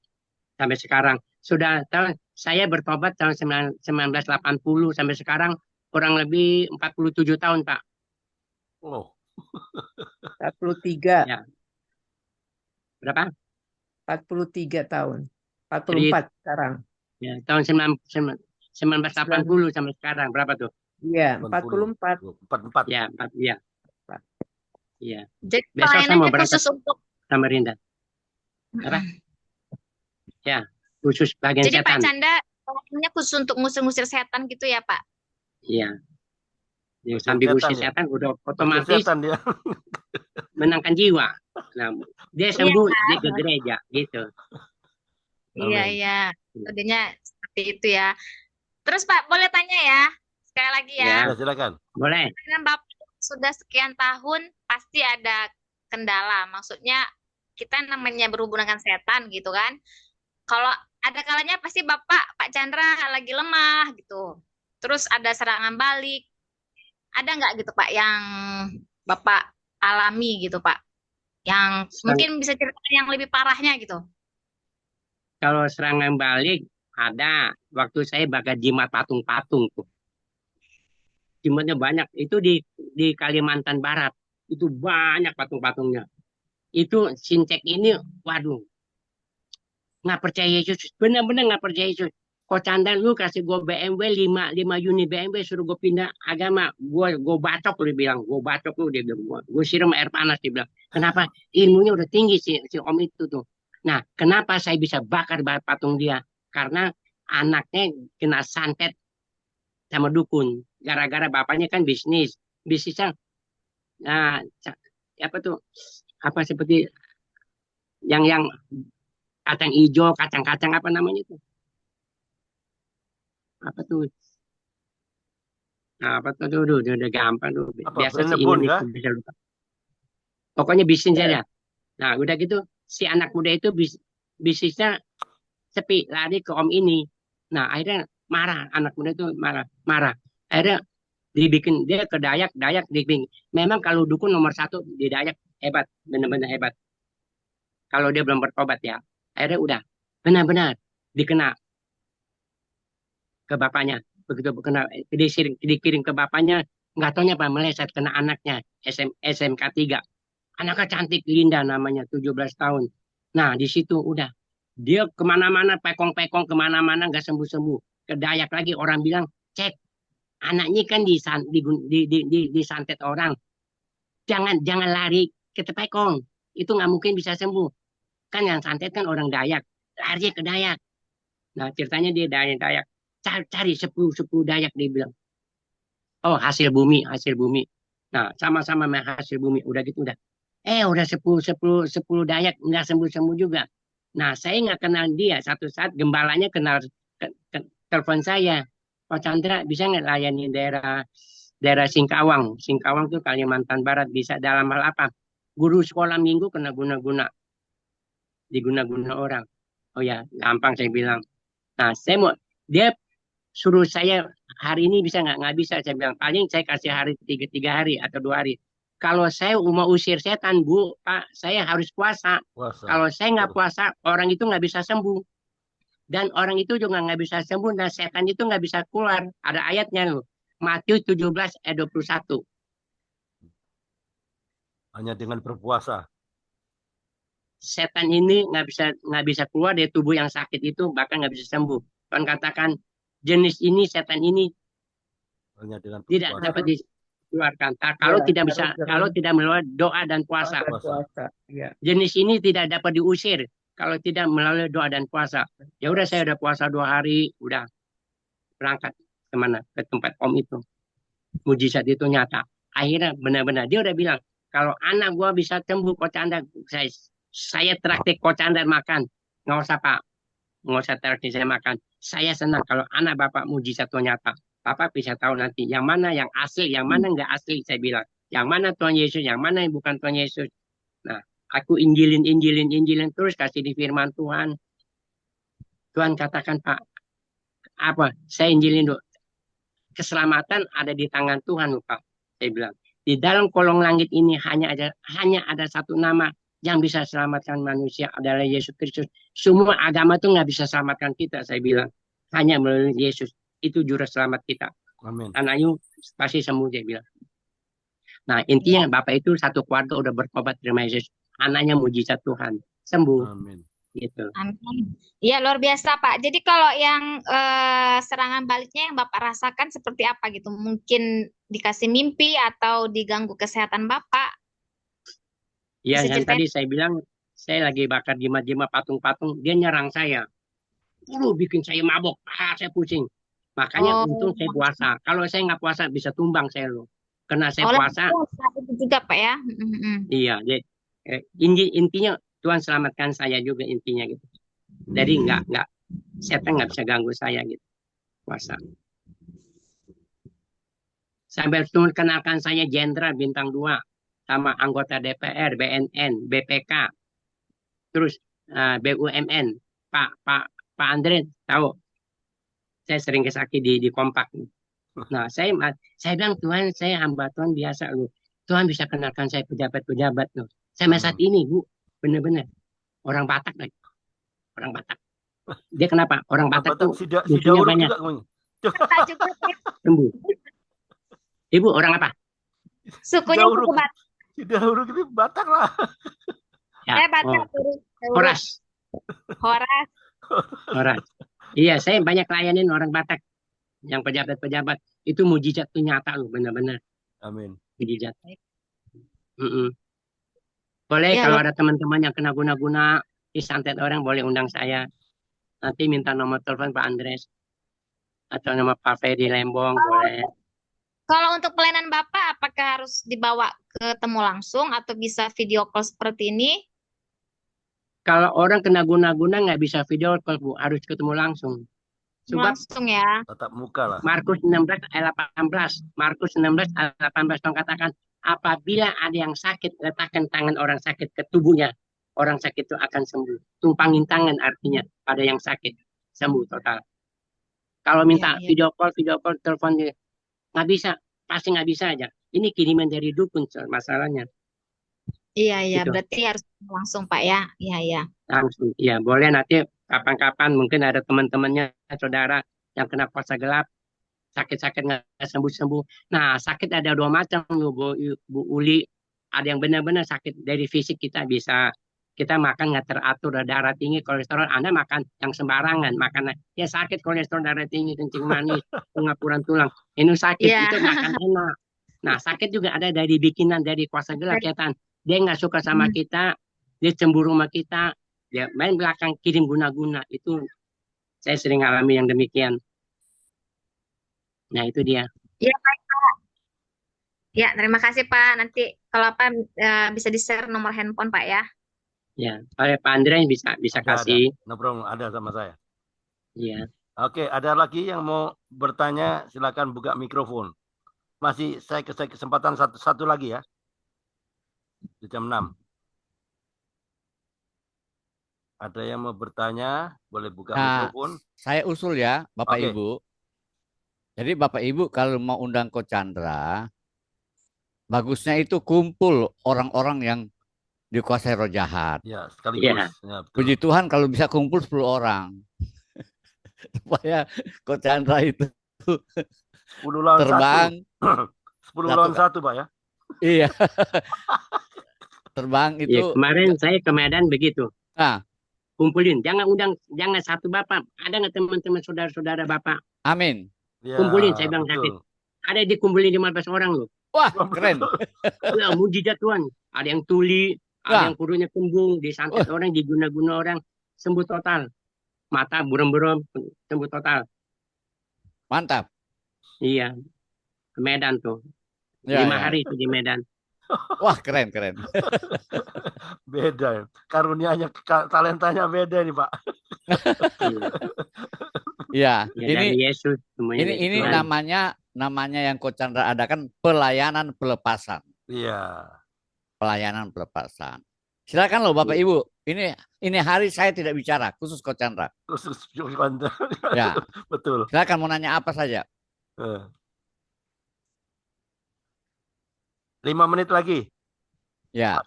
Speaker 5: Sampai sekarang sudah tahu Saya bertobat tahun 1980 sampai sekarang kurang lebih 47 tahun, Pak.
Speaker 1: Oh,
Speaker 2: 43,
Speaker 5: Ya, berapa?
Speaker 2: 43 tahun.
Speaker 5: Jadi
Speaker 2: 44 sekarang.
Speaker 5: ya, tahun 1980 sampai sekarang berapa tuh?
Speaker 2: Iya,
Speaker 1: 80,
Speaker 2: 44.
Speaker 1: 44.
Speaker 5: Ya, ya, ya.
Speaker 4: Jadi
Speaker 5: Besok saya mau
Speaker 4: pelayanannya
Speaker 5: berangkat
Speaker 4: khusus untuk
Speaker 5: sama Rinda. Apa? Ya, khusus bagian
Speaker 4: Jadi Pak
Speaker 5: setan.
Speaker 4: Chandra pelayanannya khusus untuk ngusir-ngusir setan gitu ya, Pak?
Speaker 5: Iya. Yang
Speaker 1: Bagian
Speaker 5: sambil
Speaker 1: setan
Speaker 5: usir
Speaker 1: ya.
Speaker 5: setan udah
Speaker 1: Bagian
Speaker 5: otomatis
Speaker 1: setan dia.
Speaker 5: menangkan jiwa. Nah, dia sembuh, dia ke gereja gitu.
Speaker 4: Iya,
Speaker 1: Amin.
Speaker 4: iya. Jadinya seperti itu ya. Terus Pak, boleh tanya ya? Sekali lagi ya.
Speaker 5: Ya,
Speaker 1: Ya, silakan.
Speaker 5: boleh.
Speaker 4: Karena Bapak sudah sekian tahun pasti ada kendala. Maksudnya kita namanya berhubungan dengan setan gitu kan. Kalau ada kalanya pasti Pak Chandra lagi lemah gitu. Terus ada serangan balik. Ada nggak gitu Pak yang Bapak alami gitu Pak? Yang mungkin bisa ceritakan yang lebih parahnya gitu.
Speaker 5: Kalau serangan balik ada. Waktu saya bakar jimat patung-patung tuh. Jimatnya banyak. Itu di Kalimantan Barat. Itu banyak patung-patungnya. Itu Sincek ini, waduh, nggak percaya Yesus. Bener-bener nggak percaya Yesus. Kok Chandra lu kasih gue BMW 5 unit BMW suruh gue pindah agama. Gue bacok lu, dia bilang. Gue bacok lu, dia bilang. Gue siram air panas, dia bilang. Kenapa? Ilmunya udah tinggi si om itu tuh. Nah, kenapa saya bisa bakar patung dia? Karena anaknya kena santet sama dukun. Gara-gara bapaknya kan bisnis. Bisnisnya, nah, apa tuh? Apa seperti yang kacang hijau, kacang-kacang apa namanya itu? Apa tuh? Nah, apa tuh? Udah gampang tuh.
Speaker 1: Apa?
Speaker 5: Biasa sih
Speaker 1: Berenebun
Speaker 5: ingat
Speaker 1: kah?
Speaker 5: itu bisa lupa. Pokoknya bisnis saja. Nah, udah gitu si anak muda itu bisnisnya sepi, lari ke om ini. Nah, akhirnya marah, anak muda itu marah. Akhirnya dia ke Dayak dibikin. Memang kalau dukun nomor 1 di Dayak hebat, benar-benar hebat. Kalau dia belum bertobat ya. Akhirnya udah, benar-benar dikenal ke bapaknya. Begitu kena dikirim ke bapaknya, nggak taunya apa meleset kena anaknya SMK 3. Anaknya cantik Linda namanya 17 tahun. Nah di situ udah dia kemana-mana pekong-pekong kemana-mana nggak sembuh-sembuh. Ke Dayak lagi orang bilang cek anaknya kan disantet orang. Jangan lari ke Tepekong. Itu nggak mungkin bisa sembuh. Kan yang santet kan orang Dayak. Lari ke Dayak. Nah ceritanya dia Dayak. Cari 10 Dayak dia bilang. Oh hasil bumi. Nah sama-sama hasil bumi. Udah gitu udah. Udah 10 Dayak nggak sembuh-sembuh juga. Nah saya nggak kenal dia. Satu saat gembalanya kenal telepon saya. Pak Chandra bisa nggak layani daerah Singkawang. Singkawang tuh Kalimantan Barat. Bisa dalam hal apa? Guru sekolah minggu kena guna-guna. Diguna-guna orang. Oh ya gampang saya bilang. Nah dia suruh saya hari ini bisa nggak bisa saya bilang paling saya kasih hari tiga hari atau 2 hari. Kalau saya mau usir setan Bu Pak saya harus puasa. Kalau saya nggak puasa orang itu nggak bisa sembuh dan orang itu juga nggak bisa sembuh dan setan itu nggak bisa keluar. Ada ayatnya loh Matius 17 ayat 21.
Speaker 1: Hanya dengan berpuasa.
Speaker 5: Setan ini nggak bisa keluar dari tubuh yang sakit itu bahkan nggak bisa sembuh. Kan katakan jenis ini setan ini
Speaker 1: Hanya dengan
Speaker 5: tidak
Speaker 1: berpuasa.
Speaker 5: dapat dikeluarkan. Kalau tidak bisa, kalau tidak melalui doa dan puasa.
Speaker 2: Ya.
Speaker 5: Jenis ini tidak dapat diusir kalau tidak melalui doa dan puasa. Ya udah saya udah puasa 2 hari, udah berangkat kemana ke tempat om itu. Mujizat itu nyata. Akhirnya benar-benar dia udah bilang kalau anak gua bisa sembuh Coach Chandra, saya traktir Coach Chandra makan. Nggak usah Pak, nggak usah traktir saya makan. Saya senang kalau anak bapak mujizat itu nyata. Bapak bisa tahu nanti yang mana yang asli, yang mana nggak asli saya bilang. Yang mana Tuhan Yesus, yang mana yang bukan Tuhan Yesus. Nah, aku injilin terus kasih di firman Tuhan. Tuhan katakan Pak, apa? Saya injilin dulu. Keselamatan ada di tangan Tuhan Pak. Saya bilang. Di dalam kolong langit ini hanya ada satu nama yang bisa selamatkan manusia adalah Yesus Kristus. Semua agama itu nggak bisa selamatkan kita, saya bilang. hanya melalui Yesus. Itu juru selamat kita.
Speaker 1: Amin.
Speaker 5: Anak Ayu pasti sembuh, dia bilang. Nah,
Speaker 4: Iya.
Speaker 5: intinya Bapak itu satu keluarga udah bertobat terima Yesus. Anaknya mujizat Tuhan. Sembuh.
Speaker 1: Amin.
Speaker 5: Gitu.
Speaker 4: Amin. Iya, luar biasa, Pak. Jadi kalau yang serangan baliknya yang Bapak rasakan seperti apa gitu? Mungkin dikasih mimpi atau diganggu kesehatan Bapak?
Speaker 5: Ya,
Speaker 4: Bisa
Speaker 5: yang
Speaker 4: ceritain?
Speaker 5: tadi saya bilang, saya lagi bakar jimat-jimat patung-patung, dia nyerang saya. Bikin saya mabok, saya pusing. Makanya untung saya
Speaker 4: Oh,
Speaker 5: puasa. Kalau saya nggak puasa bisa tumbang saya loh. Karena saya
Speaker 4: oleh
Speaker 5: puasa,
Speaker 4: itu juga, Pak ya.
Speaker 5: iya. Intinya Tuhan selamatkan saya juga intinya gitu. Jadi nggak setan nggak bisa ganggu saya gitu. Puasa. Sampai Tuhan kenalkan saya jenderal bintang 2 sama anggota DPR, BNN, BPK, terus BUMN. Pak Andre tahu saya sering kesaki di Kompak. Nah, saya bilang Tuhan, saya hamba Tuhan biasa loh. Tuhan bisa kenalkan saya pejabat-pejabat loh. Sampai saat ini, Bu, benar-benar orang Batak lagi. Orang Batak. Dia kenapa? Orang Batak tuh
Speaker 1: si
Speaker 5: musuhnya
Speaker 1: Dauruk
Speaker 5: banyak.
Speaker 1: juga.
Speaker 4: Bapak juga
Speaker 5: Sembuh. Ibu orang apa?
Speaker 4: sukunya
Speaker 1: Dauruk.
Speaker 4: suku Batak.
Speaker 1: Si Dauruk itu Batak lah.
Speaker 5: Ya,
Speaker 4: Batak.
Speaker 5: Horas.
Speaker 4: Horas.
Speaker 5: Iya, saya banyak layanin orang Batak. Yang pejabat-pejabat. Itu mujizat tuh nyata loh, benar-benar.
Speaker 1: Amin.
Speaker 5: Mujizat. Boleh
Speaker 4: Ya,
Speaker 5: kalau ada teman-teman yang kena guna-guna disantet orang, boleh undang saya. Nanti minta nomor telepon Pak Andres. Atau nomor Pak Ferry Lembong, boleh.
Speaker 4: Kalau untuk pelayanan Bapak, apakah harus dibawa ketemu langsung atau bisa video call seperti ini?
Speaker 5: Kalau orang kena guna-guna nggak bisa video call, Bu. Harus ketemu langsung. Sebab
Speaker 4: Langsung ya.
Speaker 1: Tatap muka lah.
Speaker 5: Markus 16 ayat 18. Markus 16 ayat 18 Tuhan katakan, apabila ada yang sakit, letakkan tangan orang sakit ke tubuhnya. Orang sakit itu akan sembuh. Tumpangin tangan artinya pada yang sakit. Sembuh total. Kalau minta
Speaker 4: Iya.
Speaker 5: video call, telepon, nggak bisa. Pasti nggak bisa aja. Ini kiriman dari dukun masalahnya.
Speaker 4: Iya,
Speaker 5: Gitu.
Speaker 4: berarti harus langsung Pak ya. Iya.
Speaker 5: Langsung. Ya, boleh nanti kapan-kapan mungkin ada teman-temannya, saudara yang kena puasa gelap, sakit-sakit nggak sembuh-sembuh. Nah, sakit ada 2 macam, Bu Uli. Ada yang benar-benar sakit dari fisik kita makan nggak teratur, darah tinggi, kolesterol. Anda makan yang sembarangan, makanan ya sakit kolesterol, darah tinggi, kencing manis, pengapuran tulang. Ini sakit,
Speaker 4: Iya.
Speaker 5: itu makan enak. Nah, sakit juga ada dari bikinan, dari kuasa gelap, setan. Dia nggak suka sama kita, dia cemburu sama kita, dia main belakang kirim guna-guna. Itu saya sering alami yang demikian. Nah, itu dia.
Speaker 4: Iya, baik Pak. Ya, terima kasih Pak. Nanti kalau apa bisa di-share nomor handphone Pak ya.
Speaker 5: Ya, Pak Andre bisa kasih.
Speaker 1: No problem, ada sama saya.
Speaker 5: Iya.
Speaker 1: Oke, ada lagi yang mau bertanya, silakan buka mikrofon. Masih saya kesempatan satu lagi ya. Di jam 6. Ada yang mau bertanya, boleh buka mikrofon.
Speaker 3: Saya usul ya, Bapak
Speaker 1: Oke.
Speaker 3: Ibu. Jadi Bapak Ibu kalau mau undang Coach Chandra, bagusnya itu kumpul orang-orang yang dikuasai roh jahat.
Speaker 1: Ya, sekaligus.
Speaker 5: Iya.
Speaker 1: Ya, betul.
Speaker 3: Puji Tuhan kalau bisa kumpul 10 orang. Supaya Coach Chandra itu
Speaker 1: 10 lawan
Speaker 3: terbang.
Speaker 1: 10 lawan 1, Pak ya.
Speaker 3: Iya. Terbang
Speaker 5: Ya,
Speaker 3: itu.
Speaker 5: kemarin saya ke Medan begitu.
Speaker 3: Nah,
Speaker 5: Kumpulin, jangan satu Bapak. Ada nggak teman-teman saudara-saudara Bapak?
Speaker 3: amin.
Speaker 1: Ya,
Speaker 5: Kumpulin, saya bilang
Speaker 1: betul.
Speaker 5: sakit. Ada dikumpulin 15 orang loh.
Speaker 3: Wah, keren.
Speaker 5: Ya, mujizat Tuhan. Ada yang tuli, ada yang kurunya kembung, disantet orang, diguna-guna orang, sembuh total. Mata buram-buram, sembuh total.
Speaker 3: Mantap.
Speaker 5: Iya, ke Medan tuh.
Speaker 3: Ya,
Speaker 5: 5
Speaker 3: ya.
Speaker 5: hari itu di Medan.
Speaker 3: Wah, keren.
Speaker 1: Beda. Karunianya, talentanya beda nih, Pak.
Speaker 3: Iya,
Speaker 5: Ya, dari Yesus semuanya dari
Speaker 3: ini
Speaker 5: Tuhan.
Speaker 3: namanya yang Coach Chandra adakan pelayanan pelepasan.
Speaker 1: Iya.
Speaker 3: Pelayanan pelepasan. Silakan loh Bapak Ibu. Ini hari saya tidak bicara khusus Coach Chandra.
Speaker 1: Khusus
Speaker 3: Ya.
Speaker 1: Betul.
Speaker 3: Silakan mau nanya apa saja.
Speaker 1: 5 menit lagi.
Speaker 3: Ya.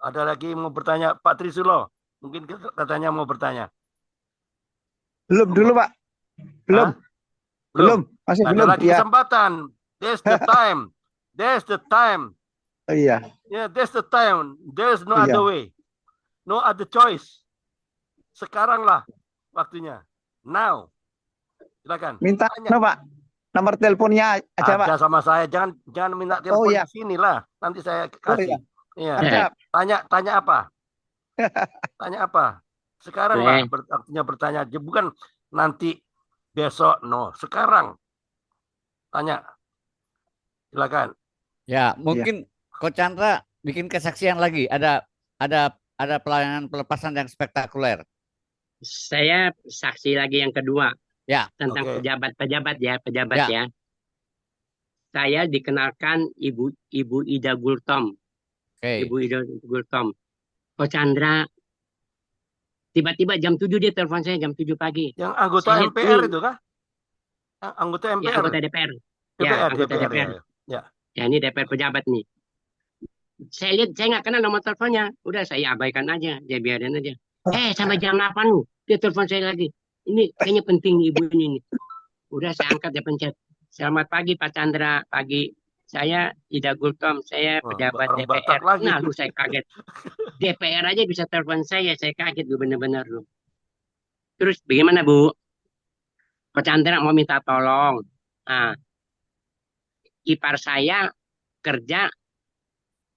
Speaker 1: Ada lagi mau bertanya Pak Trisulo. Mungkin katanya mau bertanya.
Speaker 6: Belum dulu Pak. Belum,
Speaker 1: Hah? Belum.
Speaker 6: masih
Speaker 1: Ada
Speaker 6: belum.
Speaker 1: lagi
Speaker 6: Ya,
Speaker 1: kesempatan. There's the time. There's the time.
Speaker 6: iya,
Speaker 1: Yeah, there's the time. There's no
Speaker 6: iya.
Speaker 1: other way. No other choice. Sekarang lah waktunya. Now. Silakan.
Speaker 6: Minta
Speaker 1: Tanya.
Speaker 6: Pak, nomor teleponnya aja, Pak.
Speaker 1: Ada sama saya. Jangan minta telepon
Speaker 6: iya.
Speaker 1: di sini lah. Nanti saya
Speaker 6: Oh
Speaker 1: kasih.
Speaker 6: iya,
Speaker 1: Iya.
Speaker 6: ada.
Speaker 1: Tanya apa? Tanya apa? Sekarang lah waktunya bertanya. Bukan nanti besok. No. Sekarang. Tanya. Silakan.
Speaker 3: Ya, mungkin Coach Chandra bikin kesaksian lagi. Ada pelayanan pelepasan yang spektakuler.
Speaker 5: Saya saksi lagi yang kedua.
Speaker 3: Ya.
Speaker 5: Tentang
Speaker 1: Oke.
Speaker 5: pejabat ya.
Speaker 3: Ya.
Speaker 5: Saya dikenalkan Ibu Ida Gultom.
Speaker 3: Oke.
Speaker 5: Ibu Ida Gultom. Coach Chandra, tiba-tiba jam 7 dia telepon saya, jam 7 pagi.
Speaker 1: Yang anggota
Speaker 5: Saya
Speaker 1: MPR
Speaker 5: tuh-
Speaker 1: itu kah? Anggota
Speaker 5: Ya,
Speaker 1: MPR.
Speaker 5: anggota DPR.
Speaker 1: DPR,
Speaker 5: anggota
Speaker 1: DPR,
Speaker 5: DPR.
Speaker 1: ya.
Speaker 5: Ya, ini DPR pejabat nih. Saya lihat, saya nggak kenal nomor teleponnya. Udah, saya abaikan aja. Dia biarin aja. Sampai jam 8 lu. Dia telepon saya lagi. Ini kayaknya penting nih, ibu ini nih. Udah, saya angkat, dia pencet. Selamat pagi, Pak Chandra. Pagi. Saya Ida Gultom. Saya
Speaker 1: Wah,
Speaker 5: pejabat
Speaker 1: orang
Speaker 5: DPR.
Speaker 1: Batak lagi.
Speaker 5: Nah, lu saya kaget. DPR aja bisa telepon saya kaget lu bener-bener lu. Terus bagaimana, Bu? Pak Chandra mau minta tolong. Nah, ipar saya kerja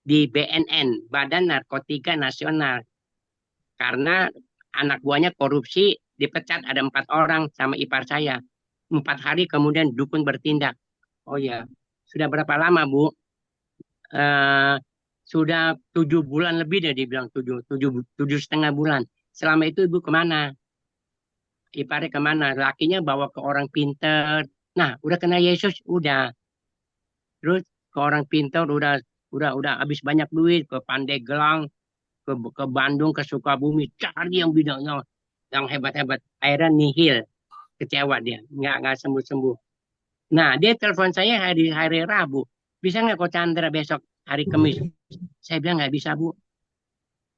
Speaker 5: di BNN, Badan Narkotika Nasional. Karena anak buahnya korupsi, dipecat ada 4 orang sama ipar saya. 4 hari kemudian dukun bertindak. Oh ya, sudah berapa lama, Bu? Sudah 7 bulan lebih dia dibilang 7,5 bulan. Selama itu ibu kemana? Iparnya kemana? Lakinya bawa ke orang pinter. Nah, udah kena Yesus, udah. Terus ke orang pinter udah habis banyak duit ke Pandeglang, ke Bandung, ke Sukabumi, cari yang bidangnya yang hebat-hebat. Akhirnya nihil, kecewa dia, nggak sembuh-sembuh. Nah, dia telepon saya hari Rabu. Bisa nggak Coach Chandra besok hari Kamis? Saya bilang nggak bisa, Bu.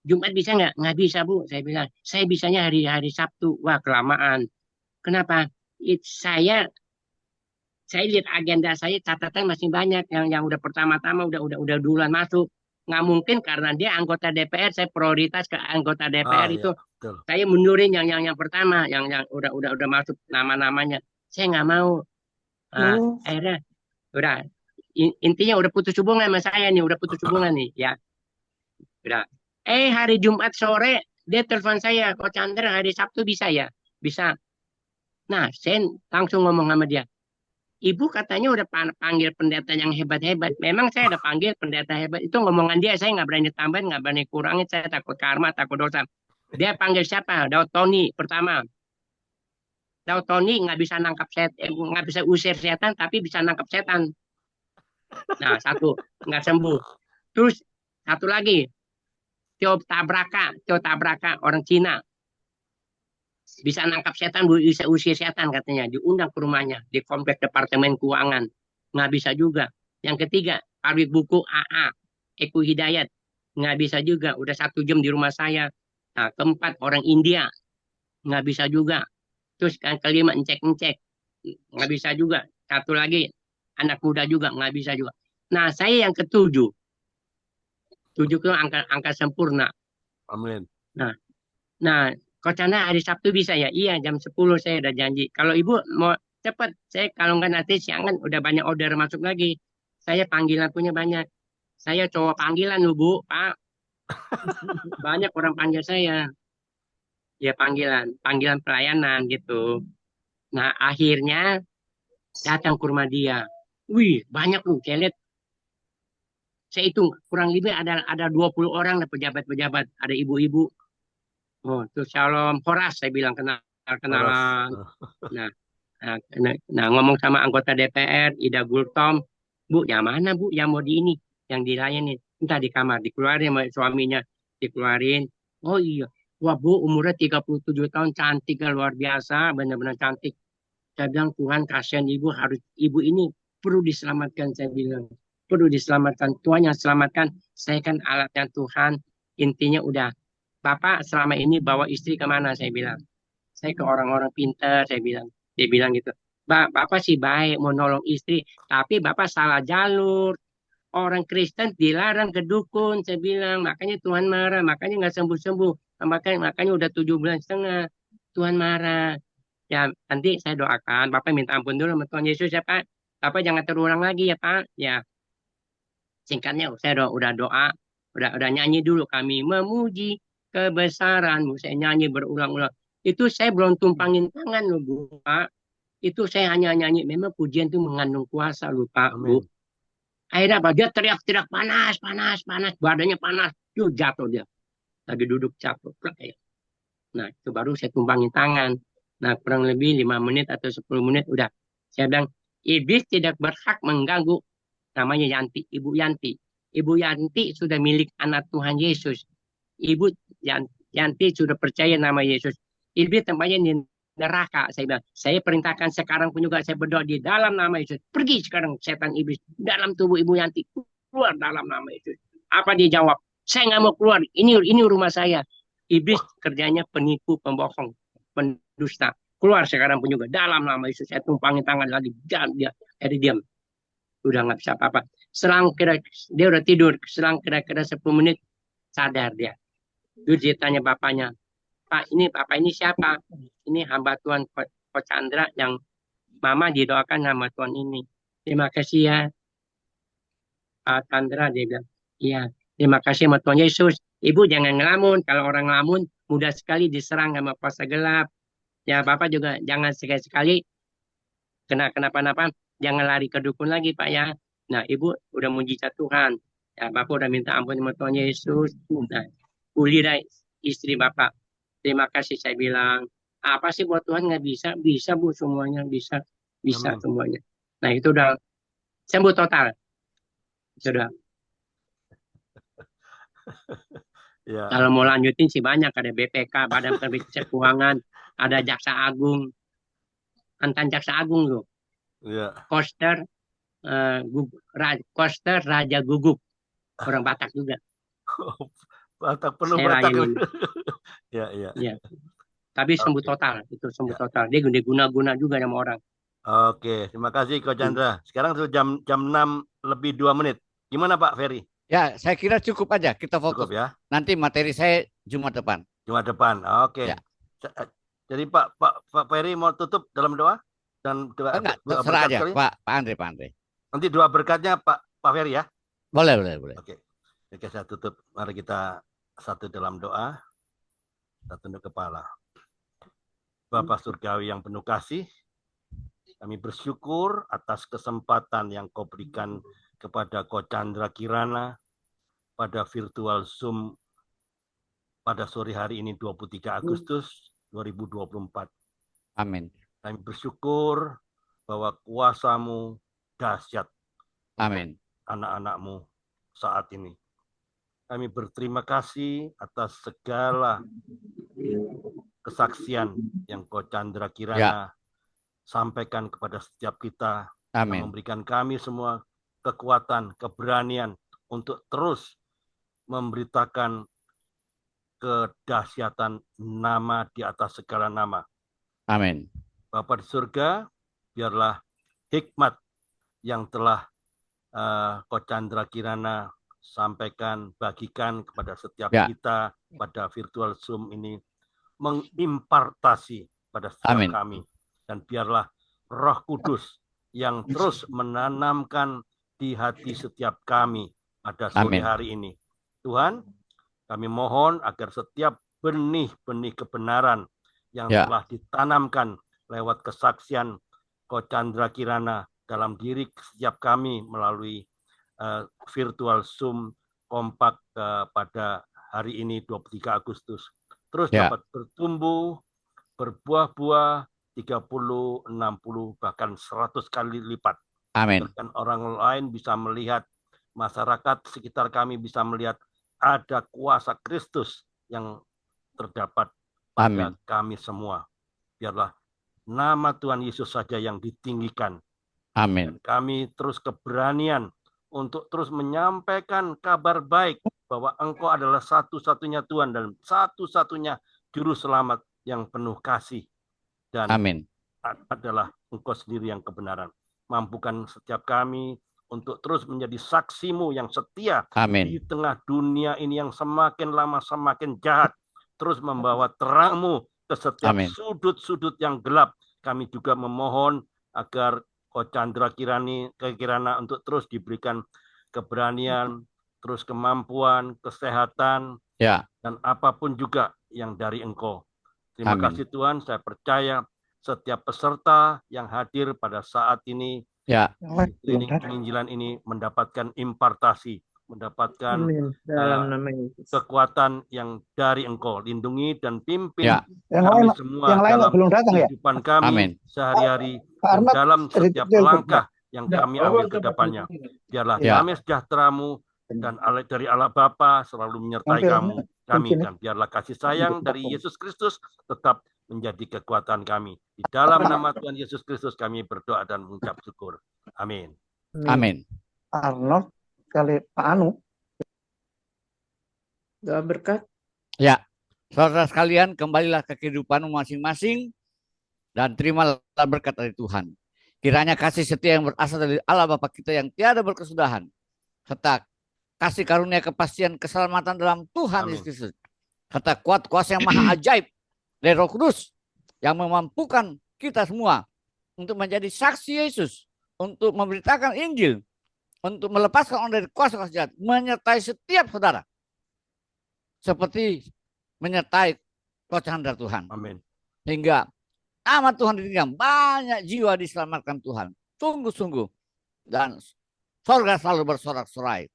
Speaker 5: Jumat bisa nggak? Nggak bisa, Bu. Saya bilang, saya bisanya hari Sabtu. Wah, kelamaan. Kenapa? Saya lihat agenda saya, catatan masih banyak yang udah pertama-tama udah duluan masuk. Nggak mungkin karena dia anggota DPR, saya prioritas ke anggota DPR itu.
Speaker 1: Betul.
Speaker 5: Saya mundurin yang pertama, yang udah masuk nama-namanya. Saya nggak mau. Nah, akhirnya udah intinya udah putus hubungan sama saya nih, udah putus hubungan nih, ya. Udah. Hari Jumat sore dia telepon saya, Coach Chandra hari Sabtu bisa ya? Bisa. Nah, saya langsung ngomong sama dia. Ibu katanya udah panggil pendeta yang hebat-hebat. Memang saya udah panggil pendeta hebat. Itu ngomongan dia, saya nggak berani tambahin, nggak berani kurangin. Saya takut karma, takut dosa. Dia panggil siapa? Daud Tony pertama. Daud Tony nggak bisa nangkap setan, nggak bisa usir setan, tapi bisa nangkap setan. Nah, satu nggak sembuh. Terus satu lagi, Tio Tabraka orang Cina. Bisa nangkap setan, bisa usir setan katanya. Diundang ke rumahnya, di komplek Departemen Keuangan. Nggak bisa juga. Yang ketiga, pabrik buku AA, Eko Hidayat. Nggak bisa juga. Udah 1 jam di rumah saya. Nah, keempat, orang India. Nggak bisa juga. Terus yang kelima, encek-encek. Nggak bisa juga. Satu lagi, anak muda juga. Nggak bisa juga. Nah, saya yang ketujuh. 7 itu angka sempurna.
Speaker 1: Amin.
Speaker 5: Nah, Coach Chandra hari Sabtu bisa ya? Iya, jam 10 saya udah janji. Kalau Ibu mau cepat, saya kalau nggak nanti siangan udah banyak order masuk lagi. Saya panggilan punya banyak. Saya cowok panggilan loh, Bu, Pak. Banyak orang panggil saya. Ya panggilan pelayanan gitu. Nah, akhirnya datang ke rumah dia. Wih, banyak loh, saya lihat. Saya hitung kurang lebih ada 20 orang pejabat-pejabat, ada ibu-ibu. Oh, tuh Shalom Horas saya bilang kenalan. Nah, ngomong sama anggota DPR Ida Gultom, Bu, yang mana Bu yang mau ini yang dilayani? Entah di kamar dikeluarin sama suaminya, dikeluarin. Oh iya, wah Bu umurnya 37 tahun, cantik luar biasa, benar-benar cantik. Saya bilang Tuhan kasihan ibu ini perlu diselamatkan, saya bilang. Perlu diselamatkan, Tuhan yang selamatkan. Saya kan alatnya Tuhan. Intinya udah, Bapak selama ini bawa istri kemana, saya bilang. Saya ke orang-orang pintar, saya bilang. Dia bilang gitu. Bapak sih baik mau nolong istri, tapi Bapak salah jalur. Orang Kristen dilarang ke dukun, saya bilang. Makanya Tuhan marah, makanya nggak sembuh-sembuh. Makanya udah 7 bulan setengah. Tuhan marah. Ya, nanti saya doakan. Bapak minta ampun dulu sama Tuhan Yesus ya Pak. Bapak jangan terulang lagi ya Pak. Ya, singkatnya saya udah doa, udah nyanyi dulu. Kami memuji kebesaran-Mu. Saya nyanyi berulang-ulang. Itu saya belum tumpangin tangan loh Bu Pak. Itu saya hanya nyanyi. Memang pujian itu mengandung kuasa loh Pak Bu.
Speaker 1: Amin.
Speaker 5: Akhirnya apa? Dia teriak-teriak panas, panas, panas. Badannya panas. Yuk jatuh dia. Lagi duduk jatuh. Nah itu baru saya tumpangin tangan. Nah kurang lebih 5 menit atau 10 menit udah. Saya bilang, iblis tidak berhak mengganggu. Namanya Yanti, Ibu Yanti. Ibu Yanti sudah milik anak Tuhan Yesus. Ibu Yanti sudah percaya nama Yesus. Iblis tempatnya di neraka. Saya bilang, saya perintahkan sekarang pun juga saya berdoa di dalam nama Yesus. Pergi sekarang setan iblis dalam tubuh Ibu Yanti. Keluar dalam nama Yesus. Apa dia jawab? Saya nggak mau keluar. Ini rumah saya. Iblis kerjanya penipu, pembohong, pendusta. Keluar sekarang pun juga dalam nama Yesus. Saya tumpangin tangan lagi. Dia diam. Udah nggak bisa apa-apa. Dia udah tidur. Selang kira-kira 10 menit sadar dia. Terus dia tanya bapaknya, Pak ini siapa? Ini hamba Tuhan Ko Chandra yang Mama didoakan nama Tuhan ini. Terima kasih ya Pak Chandra, dia bilang. Iya, terima kasih sama Tuhan Yesus. Ibu jangan ngelamun. Kalau orang ngelamun mudah sekali diserang sama kuasa gelap. Ya Bapak juga jangan sekali-sekali kenapa-napa. Jangan lari ke dukun lagi Pak ya. Nah Ibu udah mujizat Tuhan. Ya Bapak udah minta ampun sama Tuhan Yesus. Nah, pulih dah istri Bapak. Terima kasih saya bilang. Apa sih buat Tuhan nggak bisa? Bisa Bu semuanya bisa
Speaker 1: Amin.
Speaker 5: semuanya. Nah itu udah sembuh total. Sudah.
Speaker 1: Ya.
Speaker 5: Kalau mau lanjutin sih banyak, ada BPK, Badan Pemeriksa Keuangan, ada Jaksa Agung, mantan Jaksa Agung loh,
Speaker 1: Ya.
Speaker 5: Koster Raja Guguk, orang Batak juga.
Speaker 1: Batak penuh
Speaker 5: Saya
Speaker 1: Batak.
Speaker 5: layanin.
Speaker 1: Ya.
Speaker 5: Tapi sembuh total, itu sembuh total. Dia guna juga sama orang.
Speaker 1: Oke, terima kasih Ko Chandra. Sekarang sudah jam 6 lebih 2 menit. Gimana Pak Ferry?
Speaker 3: Ya, saya kira cukup aja kita fokus.
Speaker 1: Cukup ya.
Speaker 3: Nanti materi saya Jumat depan.
Speaker 1: Jumat depan. Oke.
Speaker 3: Ya.
Speaker 1: Jadi Pak Ferry mau tutup dalam doa dan
Speaker 3: Enggak, terserah aja Pak Andre.
Speaker 1: Nanti doa berkatnya Pak Ferry ya.
Speaker 3: Boleh.
Speaker 1: Oke. Oke, saya tutup. Mari kita satu dalam doa. Kita tunduk kepala. Bapa Surgawi yang penuh kasih, kami bersyukur atas kesempatan yang Kau berikan kepada Ko Chandra Kirana pada virtual Zoom pada sore hari ini 23 Agustus 2024.
Speaker 3: Amin.
Speaker 1: Kami bersyukur bahwa kuasa-Mu dahsyat.
Speaker 3: Amin.
Speaker 1: Anak-anak-Mu saat ini. Kami berterima kasih atas segala kesaksian yang Ko Chandra Kirana sampaikan kepada setiap kita.
Speaker 3: Amin.
Speaker 1: Yang memberikan kami semua kekuatan, keberanian untuk terus memberitakan kedahsyatan nama di atas segala nama.
Speaker 3: Amin.
Speaker 1: Bapa di surga, biarlah hikmat yang telah Ko Chandra Kirana sampaikan, bagikan kepada setiap kita pada virtual Zoom ini mengimpartasi pada setiap kami. Dan biarlah Roh Kudus yang terus menanamkan di hati setiap kami pada sore hari ini. Tuhan, kami mohon agar setiap benih-benih kebenaran yang telah ditanamkan lewat kesaksian Ko Chandra Kirana dalam diri setiap kami melalui virtual Zoom kompak pada hari ini 23 Agustus. Terus dapat bertumbuh, berbuah-buah 30, 60, bahkan 100 kali lipat.
Speaker 3: Amin.
Speaker 1: Dan orang lain bisa melihat, masyarakat sekitar kami bisa melihat ada kuasa Kristus yang terdapat pada kami semua. Biarlah nama Tuhan Yesus saja yang ditinggikan.
Speaker 3: Amin.
Speaker 1: Dan kami terus keberanian untuk terus menyampaikan kabar baik bahwa Engkau adalah satu-satunya Tuhan dan satu-satunya juru selamat yang penuh kasih dan adalah Engkau sendiri yang kebenaran. Mampukan setiap kami untuk terus menjadi saksimu yang setia
Speaker 3: Amin.
Speaker 1: di tengah dunia ini yang semakin lama semakin jahat. Terus membawa terangmu ke setiap
Speaker 3: Amin.
Speaker 1: sudut-sudut yang gelap. Kami juga memohon agar Ko Chandra Kirana untuk terus diberikan keberanian, terus kemampuan, kesehatan,
Speaker 3: Ya,
Speaker 1: dan apapun juga yang dari Engkau. Terima
Speaker 3: Amin.
Speaker 1: kasih Tuhan, saya percaya setiap peserta yang hadir pada saat ini
Speaker 3: ya,
Speaker 6: Yang lain belum
Speaker 1: klinik
Speaker 6: datang.
Speaker 1: penginjilan ini mendapatkan impartasi, mendapatkan
Speaker 2: Amin. Dalam nama Yesus.
Speaker 1: kekuatan yang dari Engkau. Lindungi dan pimpin
Speaker 3: ya.
Speaker 6: Yang
Speaker 1: kami
Speaker 6: lain
Speaker 1: semua
Speaker 6: yang lain
Speaker 1: dalam
Speaker 6: belum datang ya?
Speaker 1: kehidupan kami
Speaker 3: Amin.
Speaker 1: sehari-hari
Speaker 6: Pak
Speaker 1: dan
Speaker 6: Arnab
Speaker 1: dalam setiap
Speaker 6: telepon,
Speaker 1: langkah yang kami ambil ke depannya. Biarlah
Speaker 3: Ya.
Speaker 1: damai sejahtera-Mu dan dari Allah Bapa selalu menyertai
Speaker 6: Hampir
Speaker 1: kami,
Speaker 6: ini.
Speaker 1: dan biarlah kasih sayang dari Yesus Kristus tetap menjadi kekuatan kami. Di dalam nama Tuhan Yesus Kristus kami berdoa dan mengucap syukur. Amin.
Speaker 3: Amin.
Speaker 6: Arnold kali Pak Anu.
Speaker 2: Doa berkat.
Speaker 3: Ya, saudara sekalian, kembalilah ke kehidupanmu masing-masing dan terimalah berkat dari Tuhan. Kiranya kasih setia yang berasal dari Allah Bapa kita yang tiada berkesudahan, serta kasih karunia kepastian keselamatan dalam Tuhan
Speaker 1: Amin.
Speaker 3: Yesus Kristus, serta kuat kuasa yang maha ajaib dari Roh Kudus yang memampukan kita semua untuk menjadi saksi Yesus, untuk memberitakan Injil, untuk melepaskan orang dari kuasa jahat, menyertai setiap saudara, seperti menyertai Ko Chandra Tuhan,
Speaker 1: Amin.
Speaker 3: hingga nama Tuhan ditinggikan, banyak jiwa diselamatkan Tuhan, sungguh-sungguh, dan sorga selalu bersorak-sorai.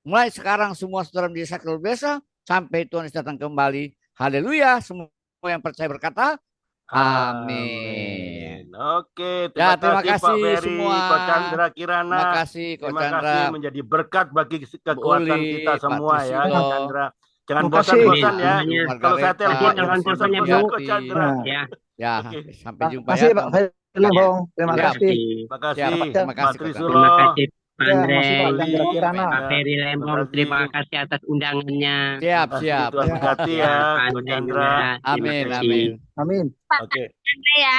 Speaker 3: Mulai sekarang semua saudara menjadi saksi luar biasa sampai Tuhan Yesus datang kembali. Haleluya. Semua yang percaya berkata amin.
Speaker 1: Oke,
Speaker 3: Ya,
Speaker 1: terima
Speaker 3: terima
Speaker 1: kasih Pak
Speaker 3: kasih
Speaker 1: Ferry,
Speaker 3: semua.
Speaker 1: Ko Chandra Kirana.
Speaker 3: Terima kasih Ko
Speaker 1: Terima
Speaker 3: Chandra.
Speaker 1: kasih menjadi berkat bagi kekuatan
Speaker 3: Uli,
Speaker 1: kita
Speaker 3: Pak
Speaker 1: semua ya, Ko
Speaker 3: Trisilo.
Speaker 1: Chandra. Jangan
Speaker 6: Terima kasih.
Speaker 1: bosan-bosan ya.
Speaker 5: Amin.
Speaker 1: Kalau saya
Speaker 3: Margareta,
Speaker 1: telepon
Speaker 5: Nanti
Speaker 1: jangan
Speaker 5: telepon-teleponnya,
Speaker 1: bosan-bosan
Speaker 5: Bu.
Speaker 1: Ko Chandra.
Speaker 5: Ya,
Speaker 3: Ya,
Speaker 1: Oke.
Speaker 3: sampai
Speaker 6: Terima
Speaker 3: jumpa
Speaker 6: kasih
Speaker 3: ya.
Speaker 6: Pak Ferry, Bang. Terima
Speaker 3: Ya.
Speaker 6: kasih.
Speaker 1: Terima kasih
Speaker 3: Ya, terima
Speaker 1: Pak
Speaker 3: kasih, Ko
Speaker 1: Trisilo.
Speaker 5: terima kasih Pak
Speaker 6: Ya,
Speaker 5: Andre,
Speaker 6: masih Pak
Speaker 1: Uli,
Speaker 6: Chandra Kirana.
Speaker 5: Pak Ferry Lembong,
Speaker 1: kasih.
Speaker 5: terima kasih atas undangannya.
Speaker 3: Siap,
Speaker 1: Terima kasih,
Speaker 3: siap.
Speaker 1: Tuhan
Speaker 6: Ya.
Speaker 1: berkati
Speaker 5: Ya,
Speaker 1: ya,
Speaker 5: Pak
Speaker 1: Ko
Speaker 5: Andre
Speaker 1: Chandra.
Speaker 5: juga, terima
Speaker 3: Amin,
Speaker 5: kasih.
Speaker 3: amin.
Speaker 6: Amin.
Speaker 1: Oke,
Speaker 4: Ya.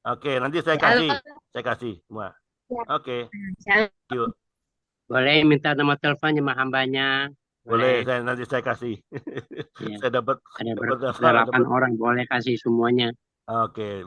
Speaker 1: oke, nanti saya kasih semua. Oke, yuk.
Speaker 5: Boleh minta nomor teleponnya sama hambanya.
Speaker 1: Boleh, nanti saya kasih.
Speaker 5: Iya.
Speaker 1: Saya dapat
Speaker 5: Ada
Speaker 1: dapat
Speaker 5: 8 orang, boleh kasih semuanya.
Speaker 1: Oke,